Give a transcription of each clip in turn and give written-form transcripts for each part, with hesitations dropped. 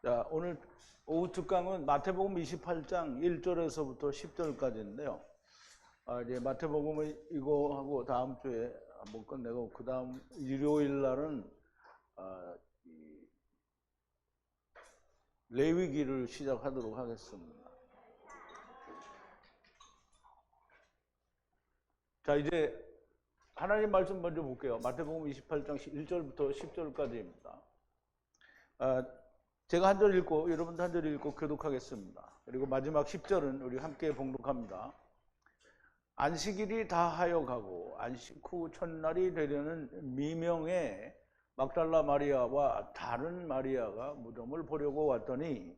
자, 오늘 오후 특강은 마태복음 28장 1절에서부터 10절까지인데요. 이제 마태복음을 이거 하고 다음 주에 한번 끝내고 그 다음 일요일 날은 레위기를 시작하도록 하겠습니다. 자, 이제 하나님 말씀 먼저 볼게요. 마태복음 28장 1절부터 10절까지입니다. 제가 한 절 읽고 여러분도 한 절 읽고 교독하겠습니다. 그리고 마지막 10절은 우리 함께 봉독합니다. 안식일이 다하여 가고 안식 후 첫날이 되려는 미명에 막달라 마리아와 다른 마리아가 무덤을 보려고 왔더니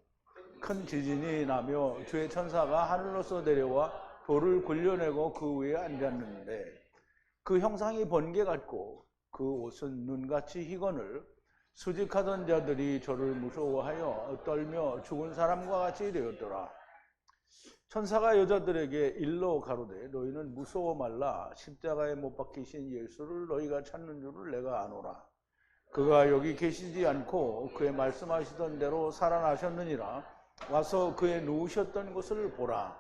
큰 지진이 나며 주의 천사가 하늘로서 내려와 돌을 굴려내고 그 위에 앉았는데 그 형상이 번개 같고 그 옷은 눈같이 희거늘 수직하던 자들이 저를 무서워하여 떨며 죽은 사람과 같이 되었더라. 천사가 여자들에게 일러 가로되 너희는 무서워 말라. 십자가에 못 박히신 예수를 너희가 찾는 줄을 내가 아노라. 그가 여기 계시지 않고 그의 말씀하시던 대로 살아나셨느니라. 와서 그의 누우셨던 곳을 보라.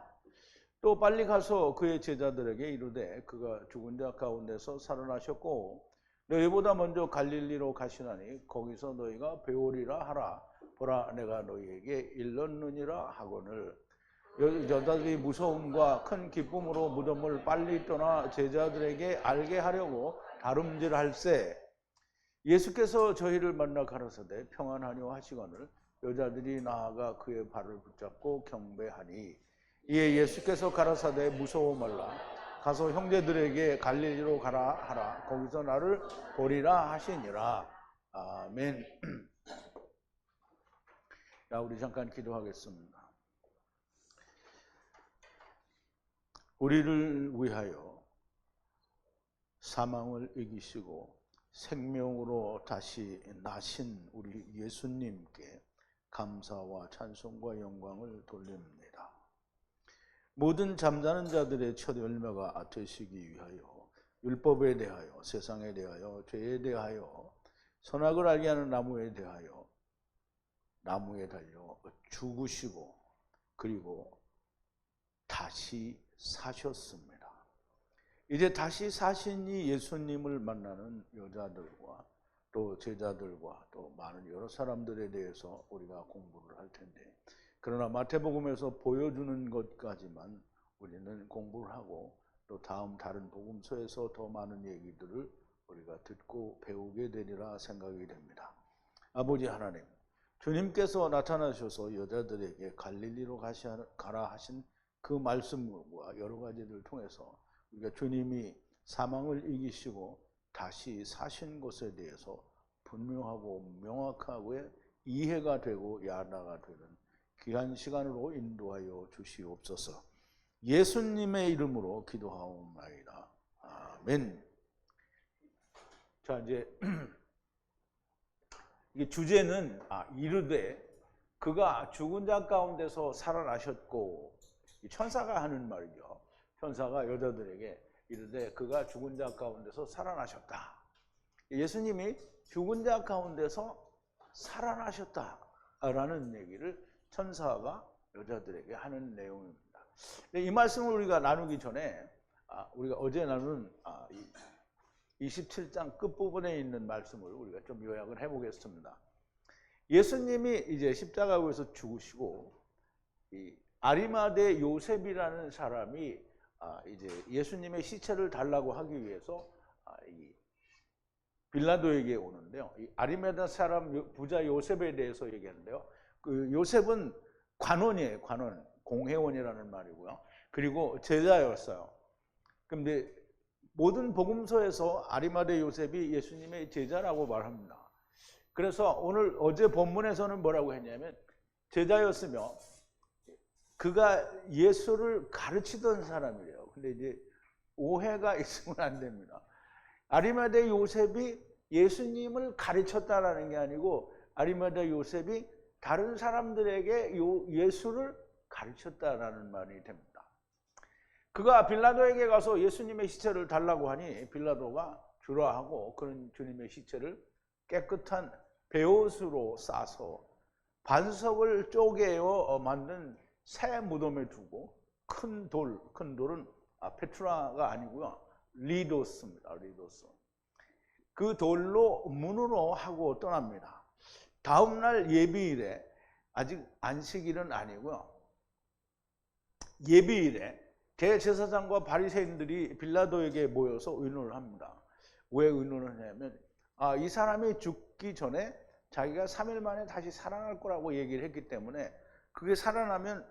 또 빨리 가서 그의 제자들에게 이르되 그가 죽은 자 가운데서 살아나셨고 너희보다 먼저 갈릴리로 가시나니 거기서 너희가 배우리라 하라. 보라 내가 너희에게 일렀느니라 하거늘. 여자들이 무서움과 큰 기쁨으로 무덤을 빨리 떠나 제자들에게 알게 하려고 다름질할세 예수께서 저희를 만나 가라사대 평안하뇨 하시거늘 여자들이 나아가 그의 발을 붙잡고 경배하니 이에 예수께서 가라사대 무서워 말라. 가서 형제들에게 갈릴리로 가라 하라. 거기서 나를 보리라 하시니라. 아멘. 자, 우리 잠깐 기도하겠습니다. 우리를 위하여 사망을 이기시고 생명으로 다시 나신 우리 예수님께 감사와 찬송과 영광을 돌립니다. 모든 잠자는 자들의 첫 열매가 되시기 위하여 율법에 대하여 세상에 대하여 죄에 대하여 선악을 알게 하는 나무에 대하여 나무에 달려 죽으시고 그리고 다시 사셨습니다. 이제 다시 사신 이 예수님을 만나는 여자들과 또 제자들과 또 많은 여러 사람들에 대해서 우리가 공부를 할 텐데 그러나 마태복음에서 보여주는 것까지만 우리는 공부를 하고 또 다른 복음서에서 더 많은 얘기들을 우리가 듣고 배우게 되리라 생각이 됩니다. 아버지 하나님, 주님께서 나타나셔서 여자들에게 갈릴리로 가라 하신 그 말씀과 여러 가지를 통해서 우리가 주님이 사망을 이기시고 다시 사신 것에 대해서 분명하고 명확하게 이해가 되고 야나가 되는 귀한 시간으로 인도하여 주시옵소서. 예수님의 이름으로 기도하옵나이다. 아멘. 자, 이제 이게 주제는 이르되 그가 죽은 자 가운데서 살아나셨고 천사가 하는 말이죠. 천사가 여자들에게 이르되 그가 죽은 자 가운데서 살아나셨다. 예수님이 죽은 자 가운데서 살아나셨다라는 얘기를 천사가 여자들에게 하는 내용입니다. 이 말씀을 우리가 나누기 전에 우리가 어제 나눈 27장 끝부분에 있는 말씀을 우리가 좀 요약을 해보겠습니다. 예수님이 이제 십자가에서 죽으시고 이 아리마대 요셉이라는 사람이 이제 예수님의 시체를 달라고 하기 위해서 이 빌라도에게 오는데요. 이 아리마대 사람 부자 요셉에 대해서 얘기하는데요. 그 요셉은 관원이에요. 관원, 공회원이라는 말이고요. 그리고 제자였어요. 그런데 모든 복음서에서 아리마대 요셉이 예수님의 제자라고 말합니다. 그래서 어제 본문에서는 뭐라고 했냐면 제자였으며 그가 예수를 가르치던 사람이래요. 근데 이제 오해가 있으면 안 됩니다. 아리마대 요셉이 예수님을 가르쳤다라는 게 아니고 아리마대 요셉이 다른 사람들에게 예수를 가르쳤다라는 말이 됩니다. 그가 빌라도에게 가서 예수님의 시체를 달라고 하니 빌라도가 주라 하고 그런 주님의 시체를 깨끗한 베옷으로 싸서 반석을 쪼개어 만든 새 무덤에 두고 큰 돌은 페트라가 아니고요. 리도스입니다. 리도스. 그 돌로 문으로 하고 떠납니다. 다음 날 예비일에, 아직 안식일은 아니고요. 예비일에 대제사장과 바리새인들이 빌라도에게 모여서 의논을 합니다. 왜 의논을 하냐면 이 사람이 죽기 전에 자기가 3일 만에 다시 살아날 거라고 얘기를 했기 때문에 그게 살아나면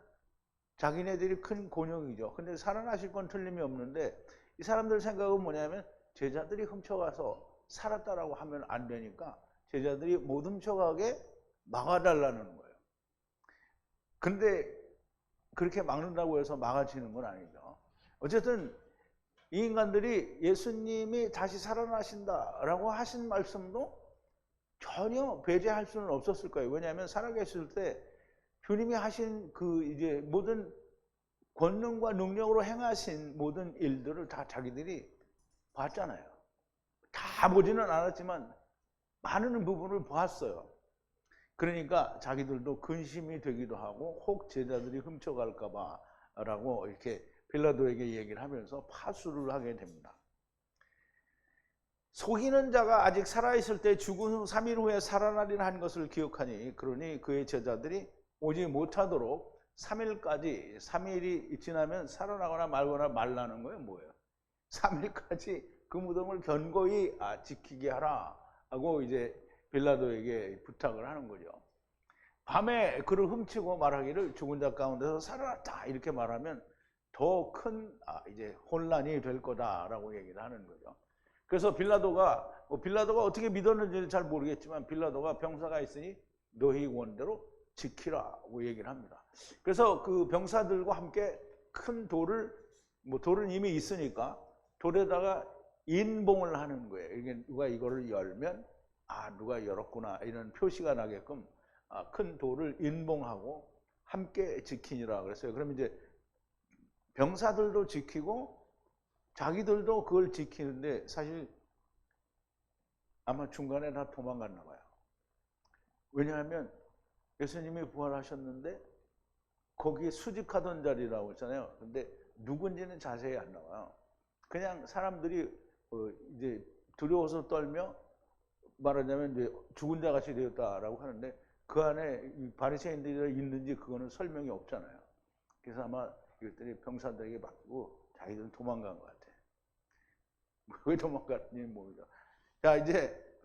자기네들이 큰 곤욕이죠. 근데 살아나실 건 틀림이 없는데 이 사람들 생각은 뭐냐면 제자들이 훔쳐가서 살았다라고 하면 안 되니까 제자들이 못 훔쳐가게 막아달라는 거예요. 근데 그렇게 막는다고 해서 막아지는 건 아니죠. 어쨌든 이 인간들이 예수님이 다시 살아나신다라고 하신 말씀도 전혀 배제할 수는 없었을 거예요. 왜냐하면 살아계실 때 주님이 하신 그 이제 모든 권능과 능력으로 행하신 모든 일들을 다 자기들이 봤잖아요. 다 보지는 않았지만 많은 부분을 보았어요. 그러니까 자기들도 근심이 되기도 하고 혹 제자들이 훔쳐갈까 봐라고 이렇게 빌라도에게 얘기를 하면서 파수를 하게 됩니다. 속이는 자가 아직 살아있을 때 죽은 후 3일 후에 살아나리라 한 것을 기억하니 그러니 그의 제자들이 오지 못하도록 3일까지 3일이 지나면 살아나거나 말거나 말라는 거예요. 뭐예요? 3일까지 그 무덤을 견고히 지키게 하라 하고 이제 빌라도에게 부탁을 하는 거죠. 밤에 그를 훔치고 말하기를 죽은 자 가운데서 살아났다 이렇게 말하면 더 큰 이제 혼란이 될 거다라고 얘기를 하는 거죠. 그래서 빌라도가 어떻게 믿었는지는 잘 모르겠지만 빌라도가 병사가 있으니 너희 원대로 지키라고 얘기를 합니다. 그래서 그 병사들과 함께 큰 돌은 이미 있으니까 돌에다가 인봉을 하는 거예요. 이게 누가 이거를 열면 누가 열었구나 이런 표시가 나게끔 큰 돌을 인봉하고 함께 지키니라 그랬어요. 그러면 이제 병사들도 지키고 자기들도 그걸 지키는데 사실 아마 중간에 다 도망갔나 봐요. 왜냐하면 예수님이 부활하셨는데 거기에 수직하던 자리라고 했잖아요. 근데 누군지는 자세히 안 나와요. 그냥 사람들이 이제 두려워서 떨며 말하자면 이제 죽은 자 같이 되었다라고 하는데 그 안에 바리새인들이 있는지 그거는 설명이 없잖아요. 그래서 아마 이것들이 병사들에게 맡기고 자기들은 도망간 것 같아. 왜 도망갔는지 모르죠. 자, 이제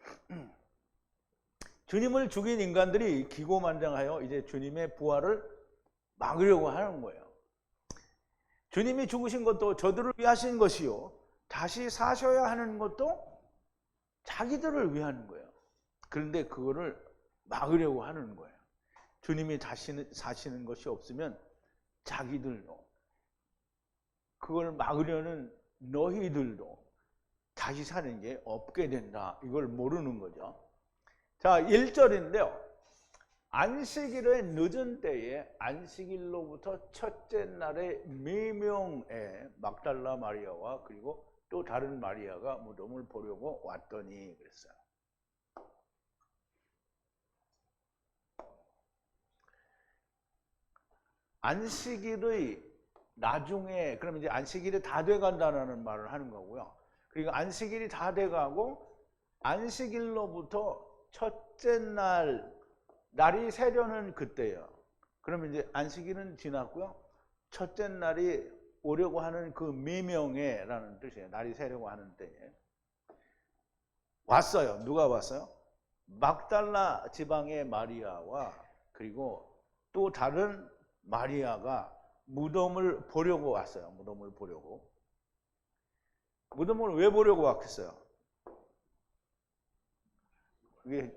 주님을 죽인 인간들이 기고만장하여 이제 주님의 부활을 막으려고 하는 거예요. 주님이 죽으신 것도 저들을 위하신 것이요 다시 사셔야 하는 것도 자기들을 위한 거예요. 그런데 그거를 막으려고 하는 거예요. 주님이 다시 사시는 것이 없으면 자기들도 그걸 막으려는 너희들도 다시 사는 게 없게 된다. 이걸 모르는 거죠. 자, 1절인데요. 안식일의 늦은 때에 안식일로부터 첫째 날의 미명에 막달라 마리아와 그리고 또 다른 마리아가 무덤을 보려고 왔더니 그랬어요. 안식일의 나중에 그러면 이제 안식일이 다 돼간다는 말을 하는 거고요. 그리고 안식일이 다 돼가고 안식일로부터 첫째 날이 새려는 그때예요. 그러면 이제 안식일은 지났고요. 첫째 날이 오려고 하는 그 미명에라는 뜻이에요. 날이 새려고 하는 때에 왔어요. 누가 왔어요? 막달라 지방의 마리아와 그리고 또 다른 마리아가 무덤을 보려고 왔어요. 무덤을 보려고. 무덤을 왜 보려고 왔겠어요? 그게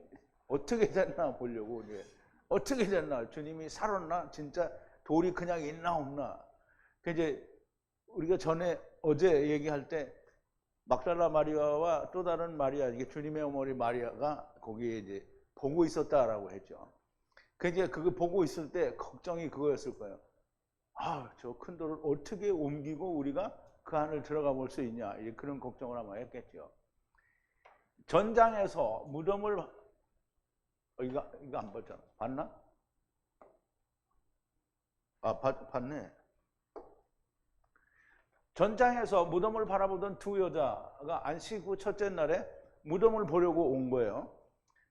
어떻게 됐나 보려고. 이제 어떻게 됐나? 주님이 살았나? 진짜 돌이 그냥 있나 없나? 이제 우리가 어제 얘기할 때 막달라 마리아와 또 다른 마리아, 이게 주님의 어머니 마리아가 거기에 이제 보고 있었다라고 했죠. 이제 그거 보고 있을 때 걱정이 그거였을 거예요. 저 큰 돌을 어떻게 옮기고 우리가 그 안을 들어가 볼 수 있냐, 그런 걱정을 아마 했겠죠. 전장에서 무덤을 이거 안 봤잖아. 봤나? 봤네. 전장에서 무덤을 바라보던 두 여자가 안식 후 첫째 날에 무덤을 보려고 온 거예요.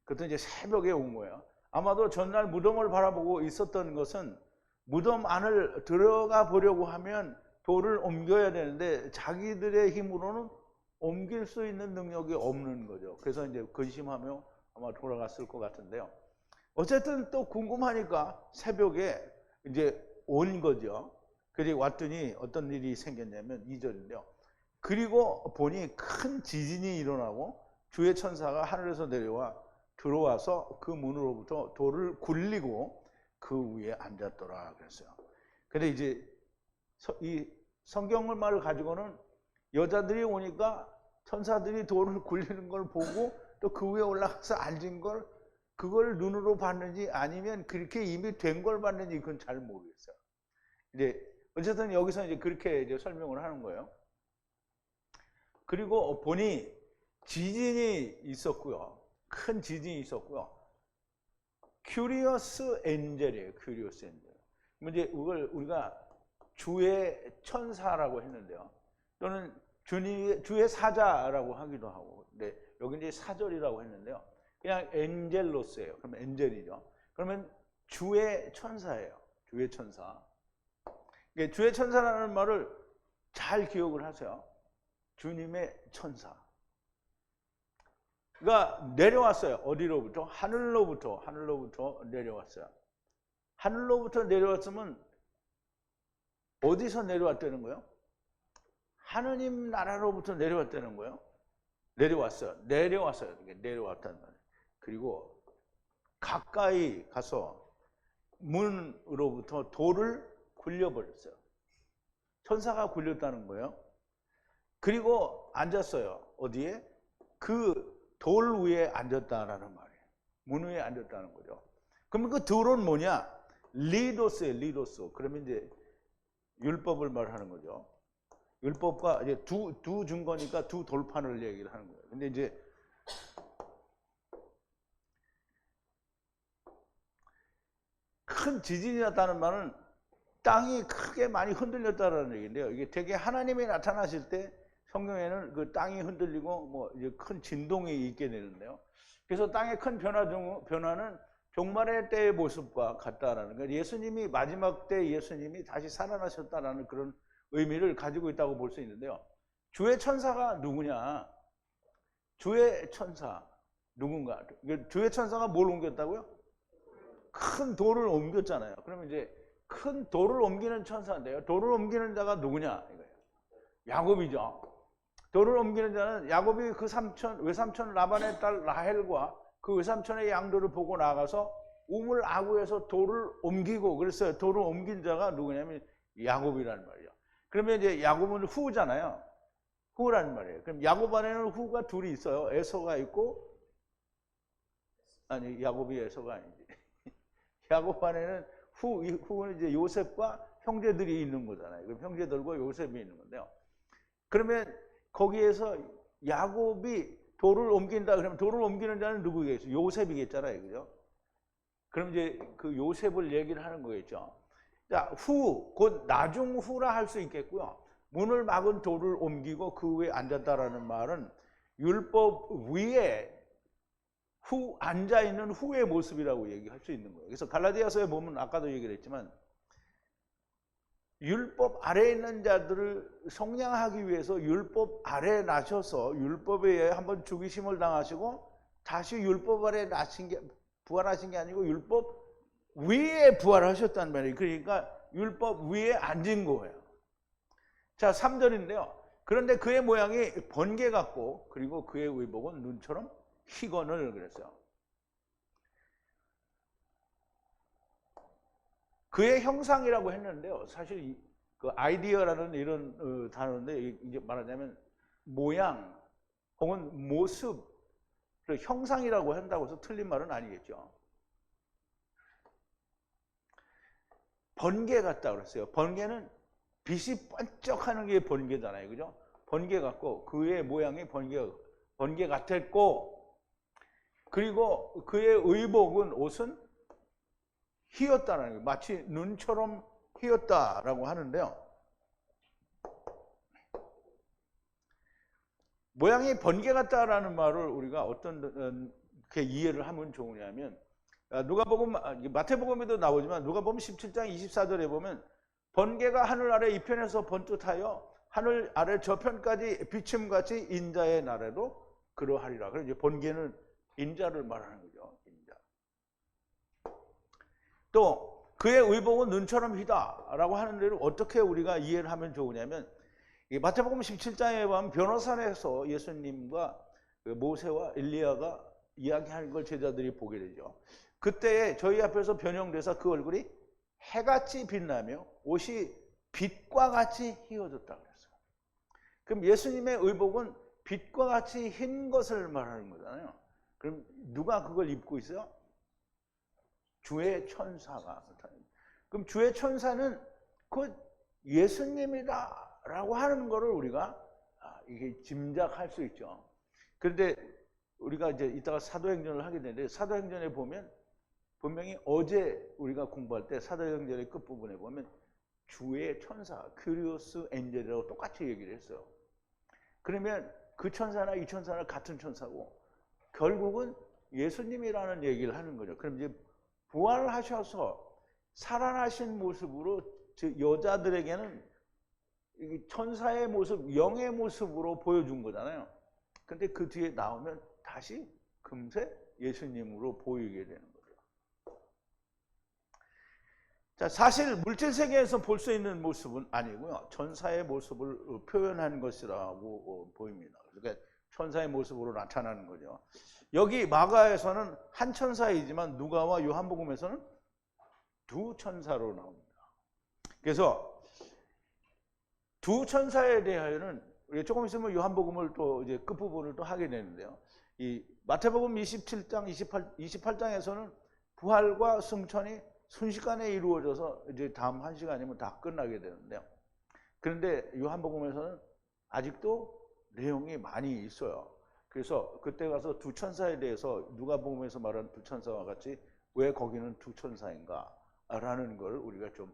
그때 이제 새벽에 온 거예요. 아마도 전날 무덤을 바라보고 있었던 것은 무덤 안을 들어가 보려고 하면 돌을 옮겨야 되는데 자기들의 힘으로는 옮길 수 있는 능력이 없는 거죠. 그래서 이제 근심하며 아마 돌아갔을 것 같은데요. 어쨌든 또 궁금하니까 새벽에 이제 온 거죠. 그리고 왔더니 어떤 일이 생겼냐면 2절인데요. 그리고 보니 큰 지진이 일어나고 주의 천사가 하늘에서 들어와서 그 문으로부터 돌을 굴리고 그 위에 앉았더라 그랬어요. 근데 이제 이 성경을 말을 가지고는 여자들이 오니까 천사들이 돌을 굴리는 걸 보고 또 그 위에 올라가서 앉은 걸 그걸 눈으로 봤는지 아니면 그렇게 이미 된 걸 봤는지 그건 잘 모르겠어요. 이제 어쨌든 여기서 이제 그렇게 이제 설명을 하는 거예요. 그리고 보니 지진이 있었고요. 큰 지진이 있었고요. 큐리어스 엔젤이에요. 큐리어스 엔젤. 이제 이걸 우리가 주의 천사라고 했는데요. 또는 주의 사자라고 하기도 하고. 근데 여기 이제 사절이라고 했는데요. 그냥 엔젤로스예요. 그러면 엔젤이죠. 그러면 주의 천사예요. 주의 천사. 주의 천사라는 말을 잘 기억을 하세요. 주님의 천사. 그러니까 내려왔어요. 어디로부터? 하늘로부터 내려왔어요. 하늘로부터 내려왔으면 어디서 내려왔다는 거예요? 하느님 나라로부터 내려왔다는 거예요. 내려왔어요. 내려왔다는 거예요. 그리고 가까이 가서 문으로부터 돌을 굴려버렸어요. 천사가 굴렸다는 거예요. 그리고 앉았어요. 어디에? 그 돌 위에 앉았다라는 말이에요. 문 위에 앉았다는 거죠. 그러면 그 돌은 뭐냐? 리도스예요. 리도스. 그러면 이제 율법을 말하는 거죠. 율법과 이제 두 증거니까 두 돌판을 얘기를 하는 거예요. 근데 이제 큰 지진이 났다는 말은 땅이 크게 많이 흔들렸다는 얘기인데요. 이게 되게 하나님이 나타나실 때 성경에는 그 땅이 흔들리고 뭐 이제 큰 진동이 있게 되는데요. 그래서 땅의 큰 변화는 종말의 때의 모습과 같다라는 거예요. 예수님이 마지막 때 예수님이 다시 살아나셨다라는 그런 의미를 가지고 있다고 볼 수 있는데요. 주의 천사가 누구냐? 주의 천사 누군가? 주의 천사가 뭘 옮겼다고요? 큰 돌을 옮겼잖아요. 그러면 이제 큰 돌을 옮기는 천사인데요. 돌을 옮기는 자가 누구냐? 이거예요. 야곱이죠. 돌을 옮기는 자는 야곱이 그 외삼촌 라반의 딸 라헬과 그 외삼촌의 양들을 보고 나가서 우물 아구에서 돌을 옮기고 그랬어요. 돌을 옮긴 자가 누구냐면 야곱이라는 말이에요. 그러면 이제 야곱은 후잖아요. 후라는 말이에요. 그럼 야곱 안에는 후가 둘이 있어요. 에서가 있고 아니 야곱이 에서가 아니지. 야곱 안에는 후는 이제 요셉과 형제들이 있는 거잖아요. 그럼 형제들과 요셉이 있는 건데요. 그러면 거기에서 야곱이 돌을 옮긴다 그러면 돌을 옮기는 자는 누구겠어요? 요셉이겠잖아요. 그죠? 그럼 이제 그 요셉을 얘기를 하는 거겠죠. 자, 곧 나중 후라 할 수 있겠고요. 문을 막은 돌을 옮기고 그 위에 앉았다라는 말은 율법 위에 앉아 있는 후의 모습이라고 얘기할 수 있는 거예요. 그래서 갈라디아서에 보면 아까도 얘기를 했지만 율법 아래에 있는 자들을 속량하기 위해서 율법 아래에 나셔서 율법에 의해 한번 죽이심을 당하시고 다시 율법 아래에 부활하신 게 아니고 율법 위에 부활하셨단 말이에요. 그러니까 율법 위에 앉은 거예요. 자, 3절인데요. 그런데 그의 모양이 번개 같고 그리고 그의 의복은 눈처럼 희건을 그랬어요. 그의 형상이라고 했는데요. 사실 그 아이디어라는 이런 단어인데 이제 말하자면 모양 혹은 모습, 형상이라고 한다고 해서 틀린 말은 아니겠죠. 번개 같다 그랬어요. 번개는 빛이 번쩍하는 게 번개잖아요. 그죠? 번개 같고 그의 모양이 번개 같았고 그리고 그의 의복은 옷은 희었다는 거예요. 마치 눈처럼 휘었다라고 하는데요. 모양이 번개 같다라는 말을 우리가 어떤 게 이해를 하면 좋으냐면, 누가복음, 마태복음에도 나오지만 누가복음 17장 24절에 보면 번개가 하늘 아래 이편에서 번듯하여 하늘 아래 저편까지 비침같이 인자의 나라도 그러하리라. 그래서 이제 번개는 인자를 말하는 거죠. 인자. 또 그의 의복은 눈처럼 휘다라고 하는 데를 어떻게 우리가 이해를 하면 좋으냐면, 마태복음 17장에 보면 변호산에서 예수님과 모세와 엘리야가 이야기하는 걸 제자들이 보게 되죠. 그때 저희 앞에서 변형돼서 그 얼굴이 해같이 빛나며 옷이 빛과 같이 휘어졌다 그랬어요. 그럼 예수님의 의복은 빛과 같이 흰 것을 말하는 거잖아요. 그럼 누가 그걸 입고 있어요? 주의 천사가. 그럼 주의 천사는 그 예수님이다라고 하는 거를 우리가 이게 짐작할 수 있죠. 그런데 우리가 이제 이따가 사도행전을 하게 되는데, 사도행전에 보면 분명히 어제 우리가 공부할 때 사도행전의 끝부분에 보면 주의 천사, 큐리오스 엔젤이라고 똑같이 얘기를 했어요. 그러면 그 천사나 이 천사는 같은 천사고 결국은 예수님이라는 얘기를 하는 거죠. 그럼 이제 부활하셔서 살아나신 모습으로, 즉 여자들에게는 천사의 모습, 영의 모습으로 보여준 거잖아요. 근데 그 뒤에 나오면 다시 금세 예수님으로 보이게 되는 거죠. 자, 사실 물질 세계에서 볼 수 있는 모습은 아니고요. 천사의 모습을 표현한 것이라고 보입니다. 그러니까 천사의 모습으로 나타나는 거죠. 여기 마가에서는 한 천사이지만 누가와 요한복음에서는 두 천사로 나옵니다. 그래서 두 천사에 대하여는 조금 있으면 요한복음을 또 이제 끝부분을 또 하게 되는데요. 이 마태복음 27장, 28장에서는 부활과 승천이 순식간에 이루어져서 이제 다음 한 시간이면 다 끝나게 되는데요. 그런데 요한복음에서는 아직도 내용이 많이 있어요. 그래서 그때 가서 두 천사에 대해서 누가복음에서 말한 두 천사와 같이 왜 거기는 두 천사인가 라는 걸 우리가 좀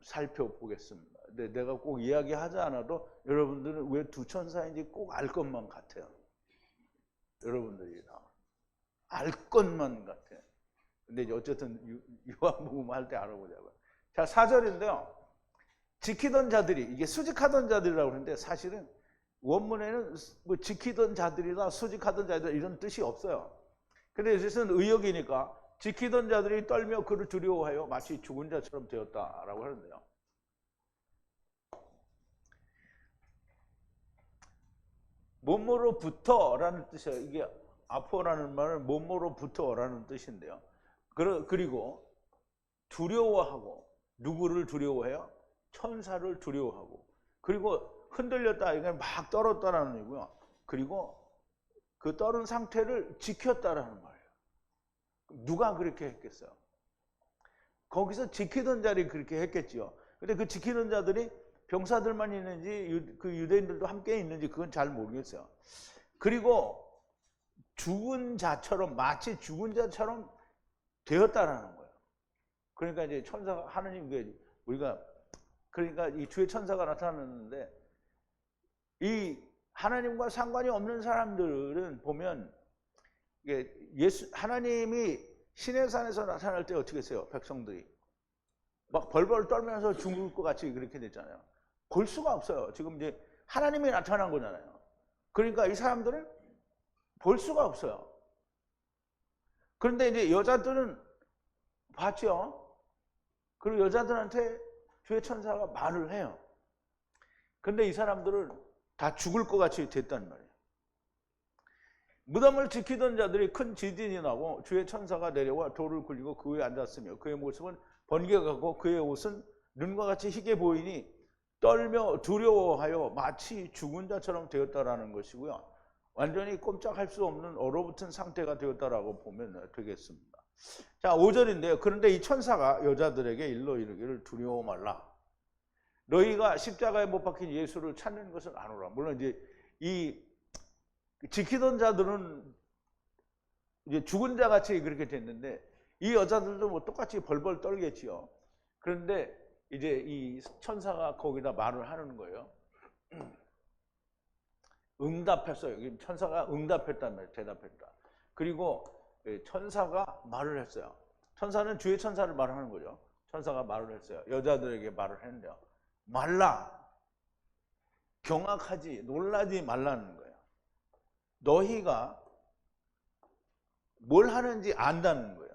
살펴보겠습니다. 근데 내가 꼭 이야기하지 않아도 여러분들은 왜 두 천사인지 꼭 알 것만 같아요. 여러분들이 다 알 것만 같아요. 근데 이제 어쨌든 요한복음 할 때 알아보자고요. 자, 4절인데요. 지키던 자들이, 이게 수직하던 자들이라고 하는데 사실은 원문에는 뭐 지키던 자들이나 수직하던 자들 이런 뜻이 없어요. 근데 이것은 의역이니까 지키던 자들이 떨며 그를 두려워하여 마치 죽은 자처럼 되었다라고 하는데요. 몸으로부터라는 뜻이에요. 이게 아포라는 말은 몸으로부터라는 뜻인데요. 그리고 두려워하고, 누구를 두려워해요? 천사를 두려워하고, 그리고 흔들렸다, 이건 막 떨었다라는 얘기고요. 그리고 그 떨은 상태를 지켰다라는 말이에요. 누가 그렇게 했겠어요? 거기서 지키던 자들이 그렇게 했겠지요. 근데 그 지키던 자들이 병사들만 있는지 그 유대인들도 함께 있는지 그건 잘 모르겠어요. 그리고 죽은 자처럼, 마치 죽은 자처럼 되었다라는 거예요. 그러니까 이제 천사가, 하느님, 우리가, 그러니까 이 주의 천사가 나타났는데, 이 하나님과 상관이 없는 사람들은 보면, 이게 하나님이 시내산에서 나타날 때 어떻게 했어요? 백성들이 막 벌벌 떨면서 죽을 것 같이 그렇게 됐잖아요. 볼 수가 없어요. 지금 이제 하나님이 나타난 거잖아요. 그러니까 이 사람들은 볼 수가 없어요. 그런데 이제 여자들은 봤죠. 그리고 여자들한테 주의 천사가 말을 해요. 그런데 이 사람들은 다 죽을 것 같이 됐단 말이에요. 무덤을 지키던 자들이 큰 지진이 나고 주의 천사가 내려와 돌을 굴리고 그 위에 앉았으며 그의 모습은 번개가 같고 그의 옷은 눈과 같이 희게 보이니 떨며 두려워하여 마치 죽은 자처럼 되었다라는 것이고요. 완전히 꼼짝할 수 없는 얼어붙은 상태가 되었다라고 보면 되겠습니다. 자, 5절인데요. 그런데 이 천사가 여자들에게 일러 이르기를 두려워 말라. 너희가 십자가에 못 박힌 예수를 찾는 것을 아노라. 물론 이제 이 지키던 자들은 이제 죽은 자 같이 그렇게 됐는데 이 여자들도 뭐 똑같이 벌벌 떨겠지요. 그런데 이제 이 천사가 거기다 말을 하는 거예요. 응답했어요. 천사가 응답했단 말이에요. 대답했다. 그리고 천사가 말을 했어요. 천사는 주의 천사를 말하는 거죠. 천사가 말을 했어요. 여자들에게 말을 했는데요. 말라. 경악하지, 놀라지 말라는 거예요. 너희가 뭘 하는지 안다는 거예요.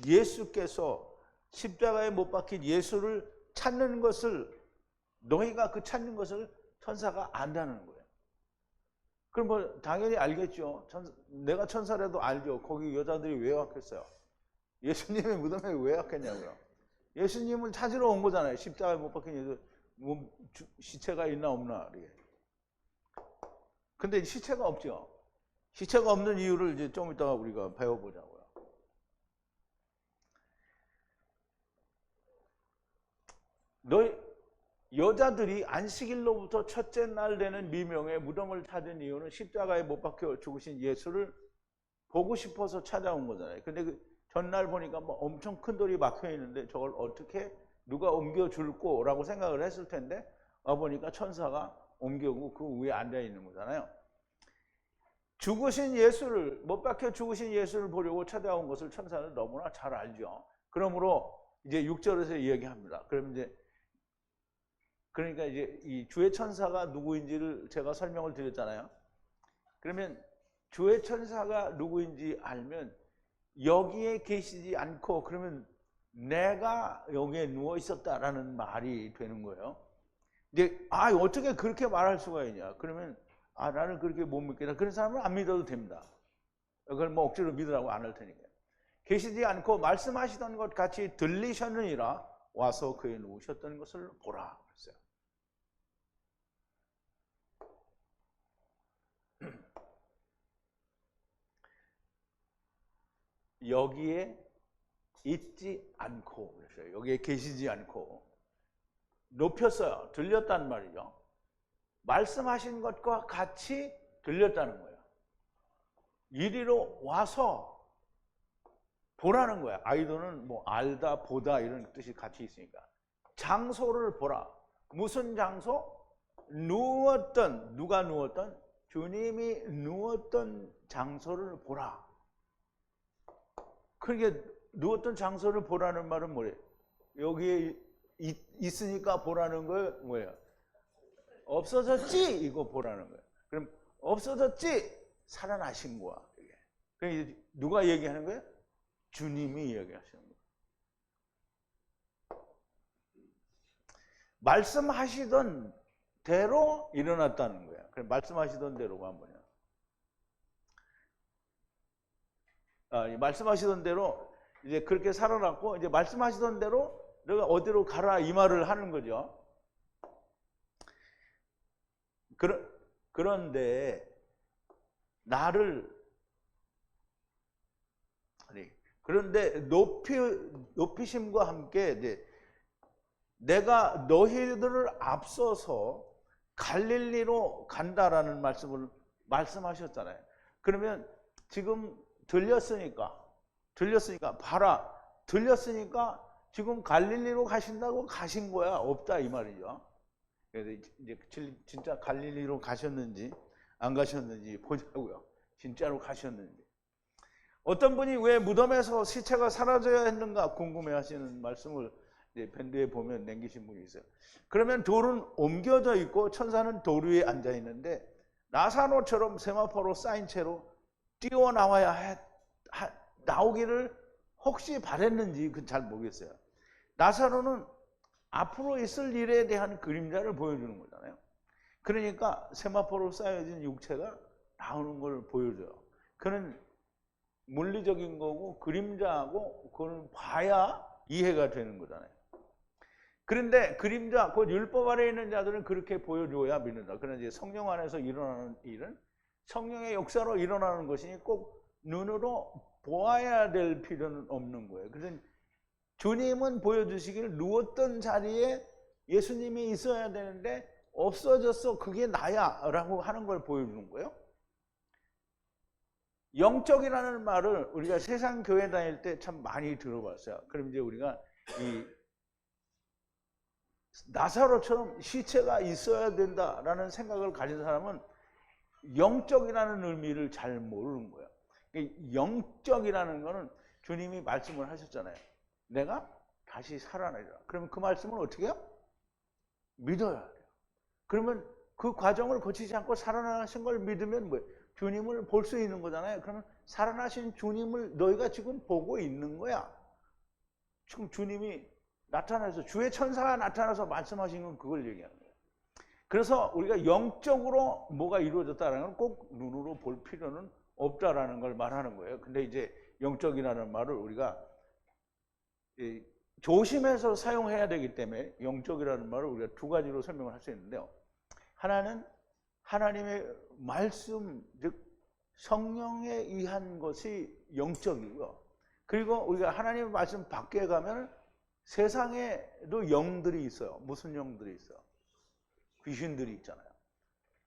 예수께서 십자가에 못 박힌 예수를 찾는 것을, 너희가 그 찾는 것을 천사가 안다는 거예요. 그럼 뭐 당연히 알겠죠. 내가 천사라도 알죠. 거기 여자들이 왜 왔겠어요? 예수님의 무덤에 왜 왔겠냐고요. 예수님을 찾으러 온 거잖아요. 십자가에 못 박힌 예수, 뭐 시체가 있나 없나 이게. 근데 시체가 없죠. 시체가 없는 이유를 이제 좀 이따가 우리가 배워보자고요. 여자들이 안식일로부터 첫째 날 되는 미명에 무덤을 찾은 이유는 십자가에 못 박혀 죽으신 예수를 보고 싶어서 찾아온 거잖아요. 근데 그 전날 보니까 뭐 엄청 큰 돌이 막혀 있는데 저걸 어떻게 누가 옮겨줄 거라고 생각을 했을 텐데 와보니까 천사가 옮겨오고 그 위에 앉아 있는 거잖아요. 죽으신 예수를, 못 박혀 죽으신 예수를 보려고 찾아온 것을 천사는 너무나 잘 알죠. 그러므로 이제 6절에서 이야기합니다. 그럼 이제 그러니까 이제 이 주의 천사가 누구인지를 제가 설명을 드렸잖아요. 그러면 주의 천사가 누구인지 알면 여기에 계시지 않고 그러면 내가 여기에 누워 있었다라는 말이 되는 거예요. 근데 어떻게 그렇게 말할 수가 있냐? 그러면 나는 그렇게 못 믿겠다. 그런 사람은 안 믿어도 됩니다. 그걸 뭐 억지로 믿으라고 안 할 테니까. 계시지 않고 말씀하시던 것 같이 들리셨느니라 와서 그에 누우셨던 것을 보라 그랬어요. 여기에 있지 않고 그랬어요. 여기에 계시지 않고 높였어요. 들렸단 말이죠. 말씀하신 것과 같이 들렸다는 거예요. 이리로 와서 보라는 거야. 아이도는 뭐 알다, 보다 이런 뜻이 같이 있으니까. 장소를 보라. 무슨 장소? 누웠던, 누가 누웠던? 주님이 누웠던 장소를 보라. 그러니까 누웠던 장소를 보라는 말은 뭐예요? 여기에 있으니까 보라는 거예요? 뭐예요? 없어졌지? 이거 보라는 거예요. 그럼 없어졌지? 살아나신 거야. 그러니까 누가 얘기하는 거예요? 주님이 이야기하시는 거예요. 말씀하시던 대로 일어났다는 거예요. 그럼 말씀하시던 대로가 뭐냐? 말씀하시던 대로 이제 그렇게 살아났고 이제 말씀하시던 대로 너가 어디로 가라 이 말을 하는 거죠. 그런데 그런데 높이심과 함께 내가 너희들을 앞서서 갈릴리로 간다라는 말씀을 말씀하셨잖아요. 그러면 지금 들렸으니까 봐라. 들렸으니까 지금 갈릴리로 가신다고 가신 거야? 없다 이 말이죠. 그래서 이제 진짜 갈릴리로 가셨는지 안 가셨는지 보자고요. 진짜로 가셨는지. 어떤 분이 왜 무덤에서 시체가 사라져야 했는가 궁금해하시는 말씀을 이제 밴드에 보면 남기신 분이 있어요. 그러면 돌은 옮겨져 있고 천사는 돌 위에 앉아 있는데 나사로처럼 세마포로 쌓인 채로 뛰어나와야 나오기를 혹시 바랬는지 그건 잘 모르겠어요. 나사로는 앞으로 있을 일에 대한 그림자를 보여주는 거잖아요. 그러니까 세마포로 쌓여진 육체가 나오는 걸 보여줘요. 그는 물리적인 거고 그림자하고 그걸 봐야 이해가 되는 거잖아요. 그런데 그림자, 곧 율법 아래에 있는 자들은 그렇게 보여줘야 믿는다. 그런데 이제 성령 안에서 일어나는 일은 성령의 역사로 일어나는 것이니 꼭 눈으로 보아야 될 필요는 없는 거예요. 그래서 주님은 보여주시길 누웠던 자리에 예수님이 있어야 되는데 없어졌어. 그게 나야 라고 하는 걸 보여주는 거예요. 영적이라는 말을 우리가 세상 교회 다닐 때 참 많이 들어봤어요. 그럼 이제 우리가 이 나사로처럼 시체가 있어야 된다라는 생각을 가진 사람은 영적이라는 의미를 잘 모르는 거예요. 영적이라는 거는 주님이 말씀을 하셨잖아요. 내가 다시 살아나리라. 그러면 그 말씀을 어떻게 해요? 믿어야 돼요. 그러면 그 과정을 거치지 않고 살아나신 걸 믿으면 뭐예요? 주님을 볼 수 있는 거잖아요. 그러면 살아나신 주님을 너희가 지금 보고 있는 거야. 지금 주님이 나타나서 주의 천사가 나타나서 말씀하신 건 그걸 얘기하는 거예요. 그래서 우리가 영적으로 뭐가 이루어졌다는 건 꼭 눈으로 볼 필요는 없다라는 걸 말하는 거예요. 근데 이제 영적이라는 말을 우리가 조심해서 사용해야 되기 때문에 영적이라는 말을 우리가 두 가지로 설명을 할 수 있는데요. 하나는 하나님의 말씀, 즉 성령에 의한 것이 영적이고요. 그리고 우리가 하나님의 말씀 밖에 가면 세상에도 영들이 있어요. 무슨 영들이 있어요? 귀신들이 있잖아요.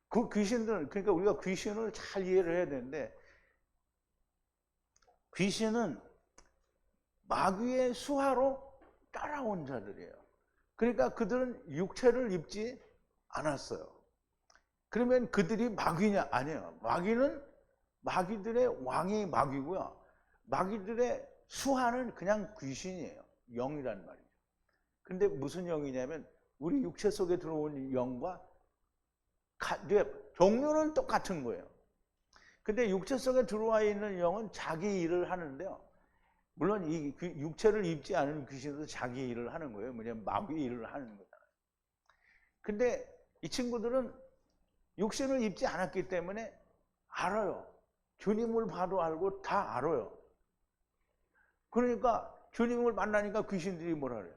그 귀신들은, 그러니까 우리가 귀신을 잘 이해를 해야 되는데, 귀신은 마귀의 수하로 따라온 자들이에요. 그러니까 그들은 육체를 입지 않았어요. 그러면 그들이 마귀냐? 아니에요. 마귀는 마귀들의 왕이 마귀고요. 마귀들의 수하는 그냥 귀신이에요. 영이란 말이죠. 근데 무슨 영이냐면 우리 육체 속에 들어온 영과 종류는 똑같은 거예요. 근데 육체 속에 들어와 있는 영은 자기 일을 하는데요. 물론 이 육체를 입지 않은 귀신도 자기 일을 하는 거예요. 뭐냐면 마귀 일을 하는 거잖아요. 근데 이 친구들은 육신을 입지 않았기 때문에 알아요. 주님을 봐도 알고 다 알아요. 그러니까 주님을 만나니까 귀신들이 뭐라 그래요?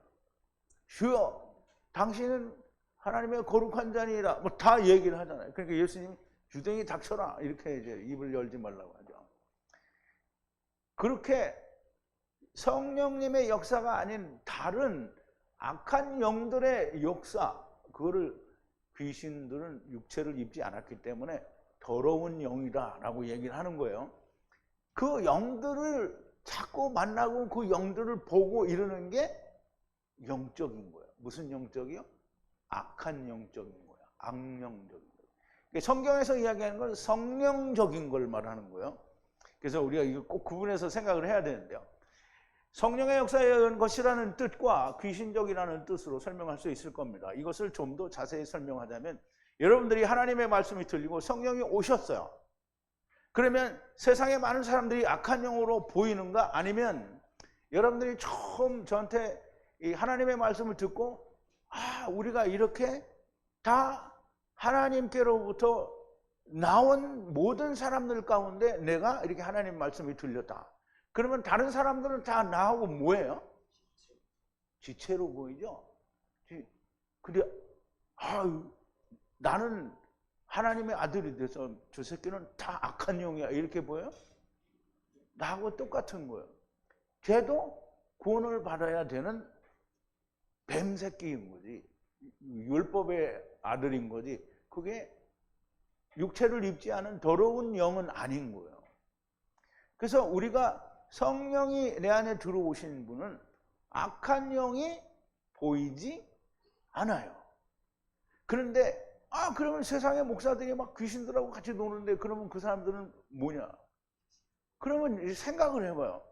주여, 당신은 하나님의 거룩한 자니라. 뭐 다 얘기를 하잖아요. 그러니까 예수님이 주댕이 닥쳐라. 이렇게 이제 입을 열지 말라고 하죠. 그렇게 성령님의 역사가 아닌 다른 악한 영들의 역사, 그거를 귀신들은 육체를 입지 않았기 때문에 더러운 영이다라고 얘기를 하는 거예요. 그 영들을 자꾸 만나고 그 영들을 보고 이러는 게 영적인 거예요. 무슨 영적이요? 악한 영적인 거예요. 악령적인 거예요. 성경에서 이야기하는 건 성령적인 걸 말하는 거예요. 그래서 우리가 이거 꼭 구분해서 생각을 해야 되는데요. 성령의 역사에 의한 것이라는 뜻과 귀신적이라는 뜻으로 설명할 수 있을 겁니다. 이것을 좀 더 자세히 설명하자면 여러분들이 하나님의 말씀이 들리고 성령이 오셨어요. 그러면 세상에 많은 사람들이 악한 영으로 보이는가? 아니면 여러분들이 처음 저한테 이 하나님의 말씀을 듣고 우리가 이렇게 다 하나님께로부터 나온 모든 사람들 가운데 내가 이렇게 하나님 말씀이 들렸다. 그러면 다른 사람들은 다 나하고 뭐예요? 지체로 보이죠? 근데 나는 하나님의 아들이 돼서 저 새끼는 다 악한 영이야 이렇게 보여요? 나하고 똑같은 거예요. 쟤도 구원을 받아야 되는 뱀 새끼인 거지. 율법의 아들인 거지. 그게 육체를 입지 않은 더러운 영은 아닌 거예요. 그래서 우리가 성령이 내 안에 들어오신 분은 악한 영이 보이지 않아요. 그런데 그러면 세상의 목사들이 막 귀신들하고 같이 노는데 그러면 그 사람들은 뭐냐? 그러면 생각을 해봐요.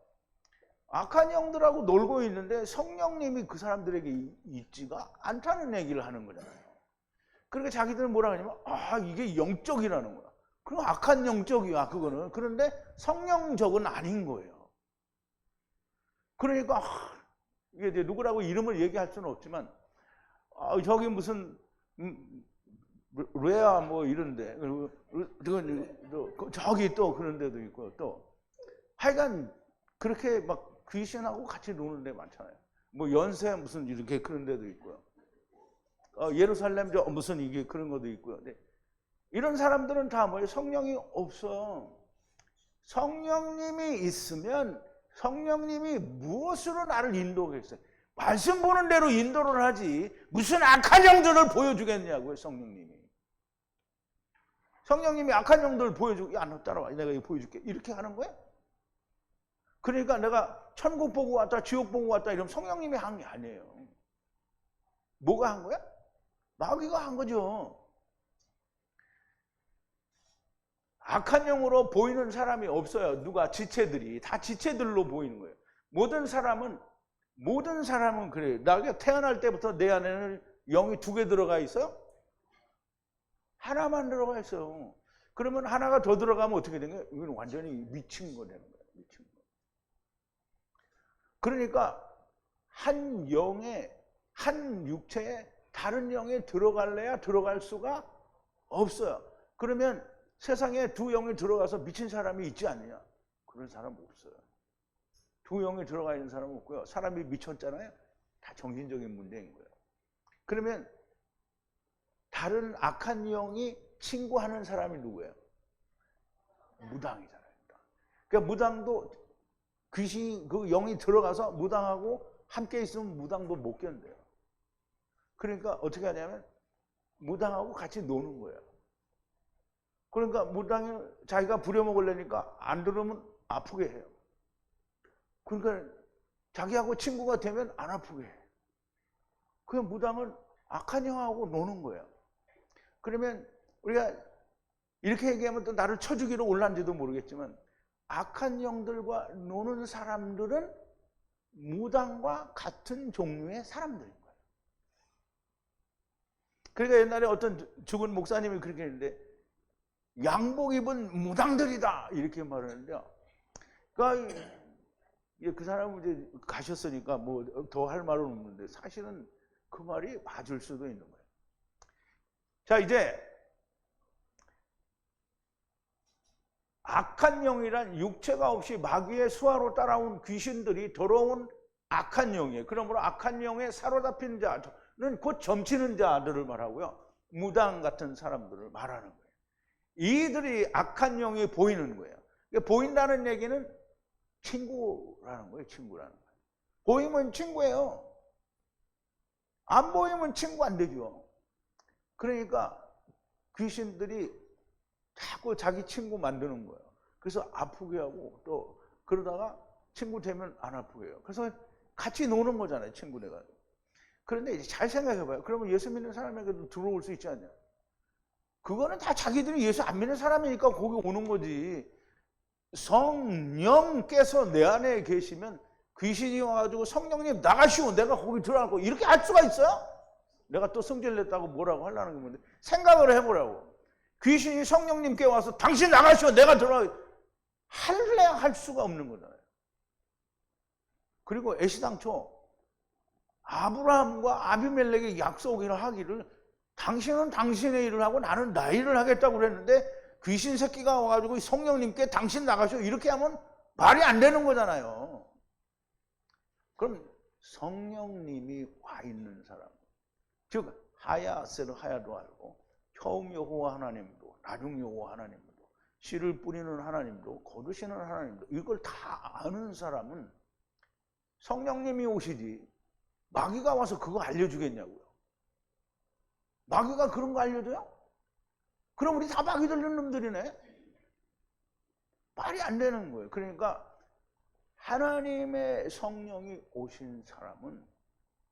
악한 영들하고 놀고 있는데 성령님이 그 사람들에게 있지가 않다는 얘기를 하는 거잖아요. 그러니까 자기들은 뭐라 하냐면 이게 영적이라는 거야. 그럼 악한 영적이야 그거는. 그런데 성령적은 아닌 거예요. 그러니까 이게 이제 누구라고 이름을 얘기할 수는 없지만 저기 무슨 레아 뭐 이런데 저기 또 그런 데도 있고 또 하여간 그렇게 막 귀신하고 같이 노는 데 많잖아요. 뭐 연세 무슨 이렇게 그런 데도 있고요. 예루살렘 저 무슨 이게 그런 것도 있고요. 근데 이런 사람들은 다 뭐예요? 성령이 없어요. 성령님이 있으면 성령님이 무엇으로 나를 인도하겠어요? 말씀 보는 대로 인도를 하지 무슨 악한 영들을 보여주겠냐고요. 성령님이 악한 영들을 보여주고 너 따라와 내가 이거 보여줄게 이렇게 하는 거예요? 그러니까 내가 천국 보고 왔다 지옥 보고 왔다 이러면 성령님이 한 게 아니에요. 뭐가 한 거야? 마귀가 한 거죠. 악한 영으로 보이는 사람이 없어요. 누가? 지체들이. 다 지체들로 보이는 거예요. 모든 사람은 그래요. 나가 태어날 때부터 내 안에는 영이 2개 들어가 있어요? 하나만 들어가 있어요. 그러면 하나가 더 들어가면 어떻게 되는 거예요? 이건 완전히 미친 거 되는 거예요. 미친 거. 그러니까 한 육체에 다른 영이 들어갈래야 들어갈 수가 없어요. 그러면 세상에 2 영이 들어가서 미친 사람이 있지 않느냐? 그런 사람 없어요. 2 영이 들어가 있는 사람은 없고요. 사람이 미쳤잖아요. 다 정신적인 문제인 거예요. 그러면 다른 악한 영이 친구하는 사람이 누구예요? 무당이잖아요. 그러니까 무당도 귀신이, 그 영이 들어가서 무당하고 함께 있으면 무당도 못 견뎌요. 그러니까 어떻게 하냐면 무당하고 같이 노는 거예요. 그러니까 무당이 자기가 부려먹으려니까 안 들으면 아프게 해요. 그러니까 자기하고 친구가 되면 안 아프게 해요. 그 무당은 악한 영하고 노는 거예요. 그러면 우리가 이렇게 얘기하면 또 나를 쳐주기로 올란지도 모르겠지만 악한 영들과 노는 사람들은 무당과 같은 종류의 사람들인 거예요. 그러니까 옛날에 어떤 죽은 목사님이 그렇게 했는데 양복 입은 무당들이다 이렇게 말하는데요. 그러니까 그 사람은 이제 가셨으니까 뭐 더 할 말은 없는데 사실은 그 말이 맞을 수도 있는 거예요. 자, 이제 악한 영이란 육체가 없이 마귀의 수하로 따라온 귀신들이 더러운 악한 영이에요. 그러므로 악한 영에 사로잡힌 자는 곧 점치는 자들을 말하고요. 무당 같은 사람들을 말하는 거예요. 이들이 악한 영이 보이는 거예요. 보인다는 얘기는 친구라는 거예요. 친구라는 거예요. 보이면 친구예요. 안 보이면 친구 안 되죠. 그러니까 귀신들이 자꾸 자기 친구 만드는 거예요. 그래서 아프게 하고 또 그러다가 친구 되면 안 아프게 해요. 그래서 같이 노는 거잖아요. 친구 돼가지고. 그런데 이제 잘 생각해봐요. 그러면 예수 믿는 사람에게도 들어올 수 있지 않냐? 그거는 다 자기들이 예수 안 믿는 사람이니까 거기 오는 거지. 성령께서 내 안에 계시면 귀신이 와가지고 성령님 나가시오. 내가 거기 들어갈 거. 이렇게 할 수가 있어요? 내가 또 성질 냈다고 뭐라고 하려는 게 뭔데? 생각을 해보라고. 귀신이 성령님께 와서 당신 나가시오. 내가 들어가. 할래야 할 수가 없는 거잖아요. 그리고 애시당초 아브라함과 아비멜렉의 약속을 하기를 당신은 당신의 일을 하고 나는 나의 일을 하겠다고 그랬는데 귀신 새끼가 와가지고 성령님께 당신 나가시오. 이렇게 하면 말이 안 되는 거잖아요. 그럼 성령님이 와 있는 사람, 즉 하야세를 하야도 알고 처음 여호와 하나님도 나중 여호와 하나님도 씨를 뿌리는 하나님도 거두시는 하나님도 이걸 다 아는 사람은 성령님이 오시지 마귀가 와서 그거 알려주겠냐고요. 마귀가 그런 거 알려줘요? 그럼 우리 다 마귀 들리는 놈들이네. 말이 안 되는 거예요. 그러니까 하나님의 성령이 오신 사람은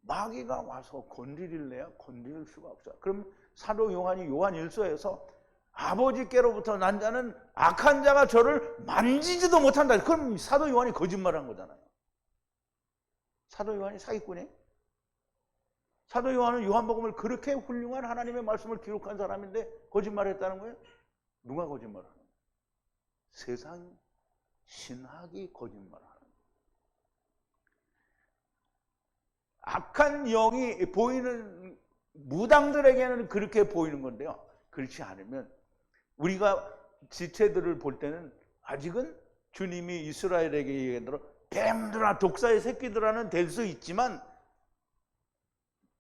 마귀가 와서 건드릴래야 건드릴 수가 없어요. 그럼 사도 요한이 요한 1서에서 아버지께로부터 난 자는 악한 자가 저를 만지지도 못한다. 그럼 사도 요한이 거짓말한 거잖아요. 사도 요한이 사기꾼이에요? 사도 요한은 요한복음을 그렇게 훌륭한 하나님의 말씀을 기록한 사람인데 거짓말했다는 거예요? 누가 거짓말하는 거예요? 세상 신학이 거짓말하는 거예요. 악한 영이 보이는 무당들에게는 그렇게 보이는 건데요. 그렇지 않으면 우리가 지체들을 볼 때는 아직은 주님이 이스라엘에게 얘기하더라 뱀들아 독사의 새끼들아는 될 수 있지만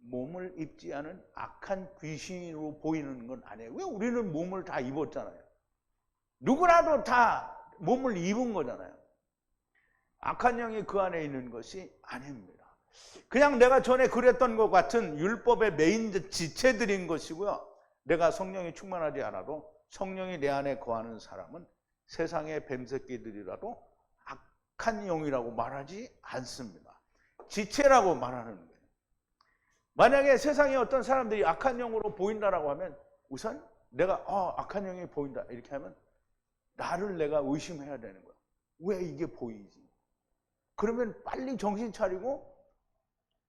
몸을 입지 않은 악한 귀신으로 보이는 건 아니에요. 왜 우리는 몸을 다 입었잖아요. 누구라도 다 몸을 입은 거잖아요. 악한 영이 그 안에 있는 것이 아닙니다. 그냥 내가 전에 그랬던 것 같은 율법의 메인 지체들인 것이고요. 내가 성령이 충만하지 않아도 성령이 내 안에 거하는 사람은 세상의 뱀새끼들이라도 악한 영이라고 말하지 않습니다. 지체라고 말하는 거예요. 만약에 세상에 어떤 사람들이 악한 영으로 보인다라고 하면 우선 내가 악한 영이 보인다 이렇게 하면 나를 내가 의심해야 되는 거야. 왜 이게 보이지? 그러면 빨리 정신 차리고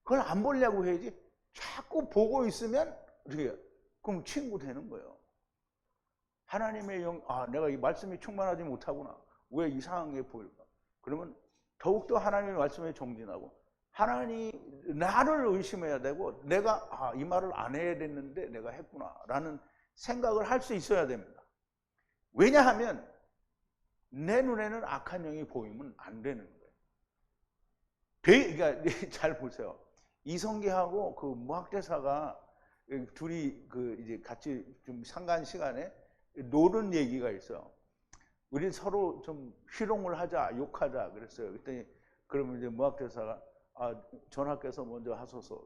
그걸 안 보려고 해야지. 자꾸 보고 있으면 어떻게 해요? 그럼 친구 되는 거예요. 하나님의 영, 내가 이 말씀이 충만하지 못하구나. 왜 이상한 게 보일까? 그러면 더욱더 하나님의 말씀에 정진하고 하나님 나를 의심해야 되고 내가 이 말을 안 해야 됐는데 내가 했구나라는 생각을 할 수 있어야 됩니다. 왜냐하면 내 눈에는 악한 영이 보이면 안 되는 거예요. 그러니까 잘 보세요. 이성계하고 그 무학대사가 둘이 이제 같이 좀 상간 시간에 노는 얘기가 있어요. 우리 서로 좀 희롱을 하자, 욕하자 그랬어요. 그랬더니 그러면 이제 무학대사가 전하께서 먼저 하소서.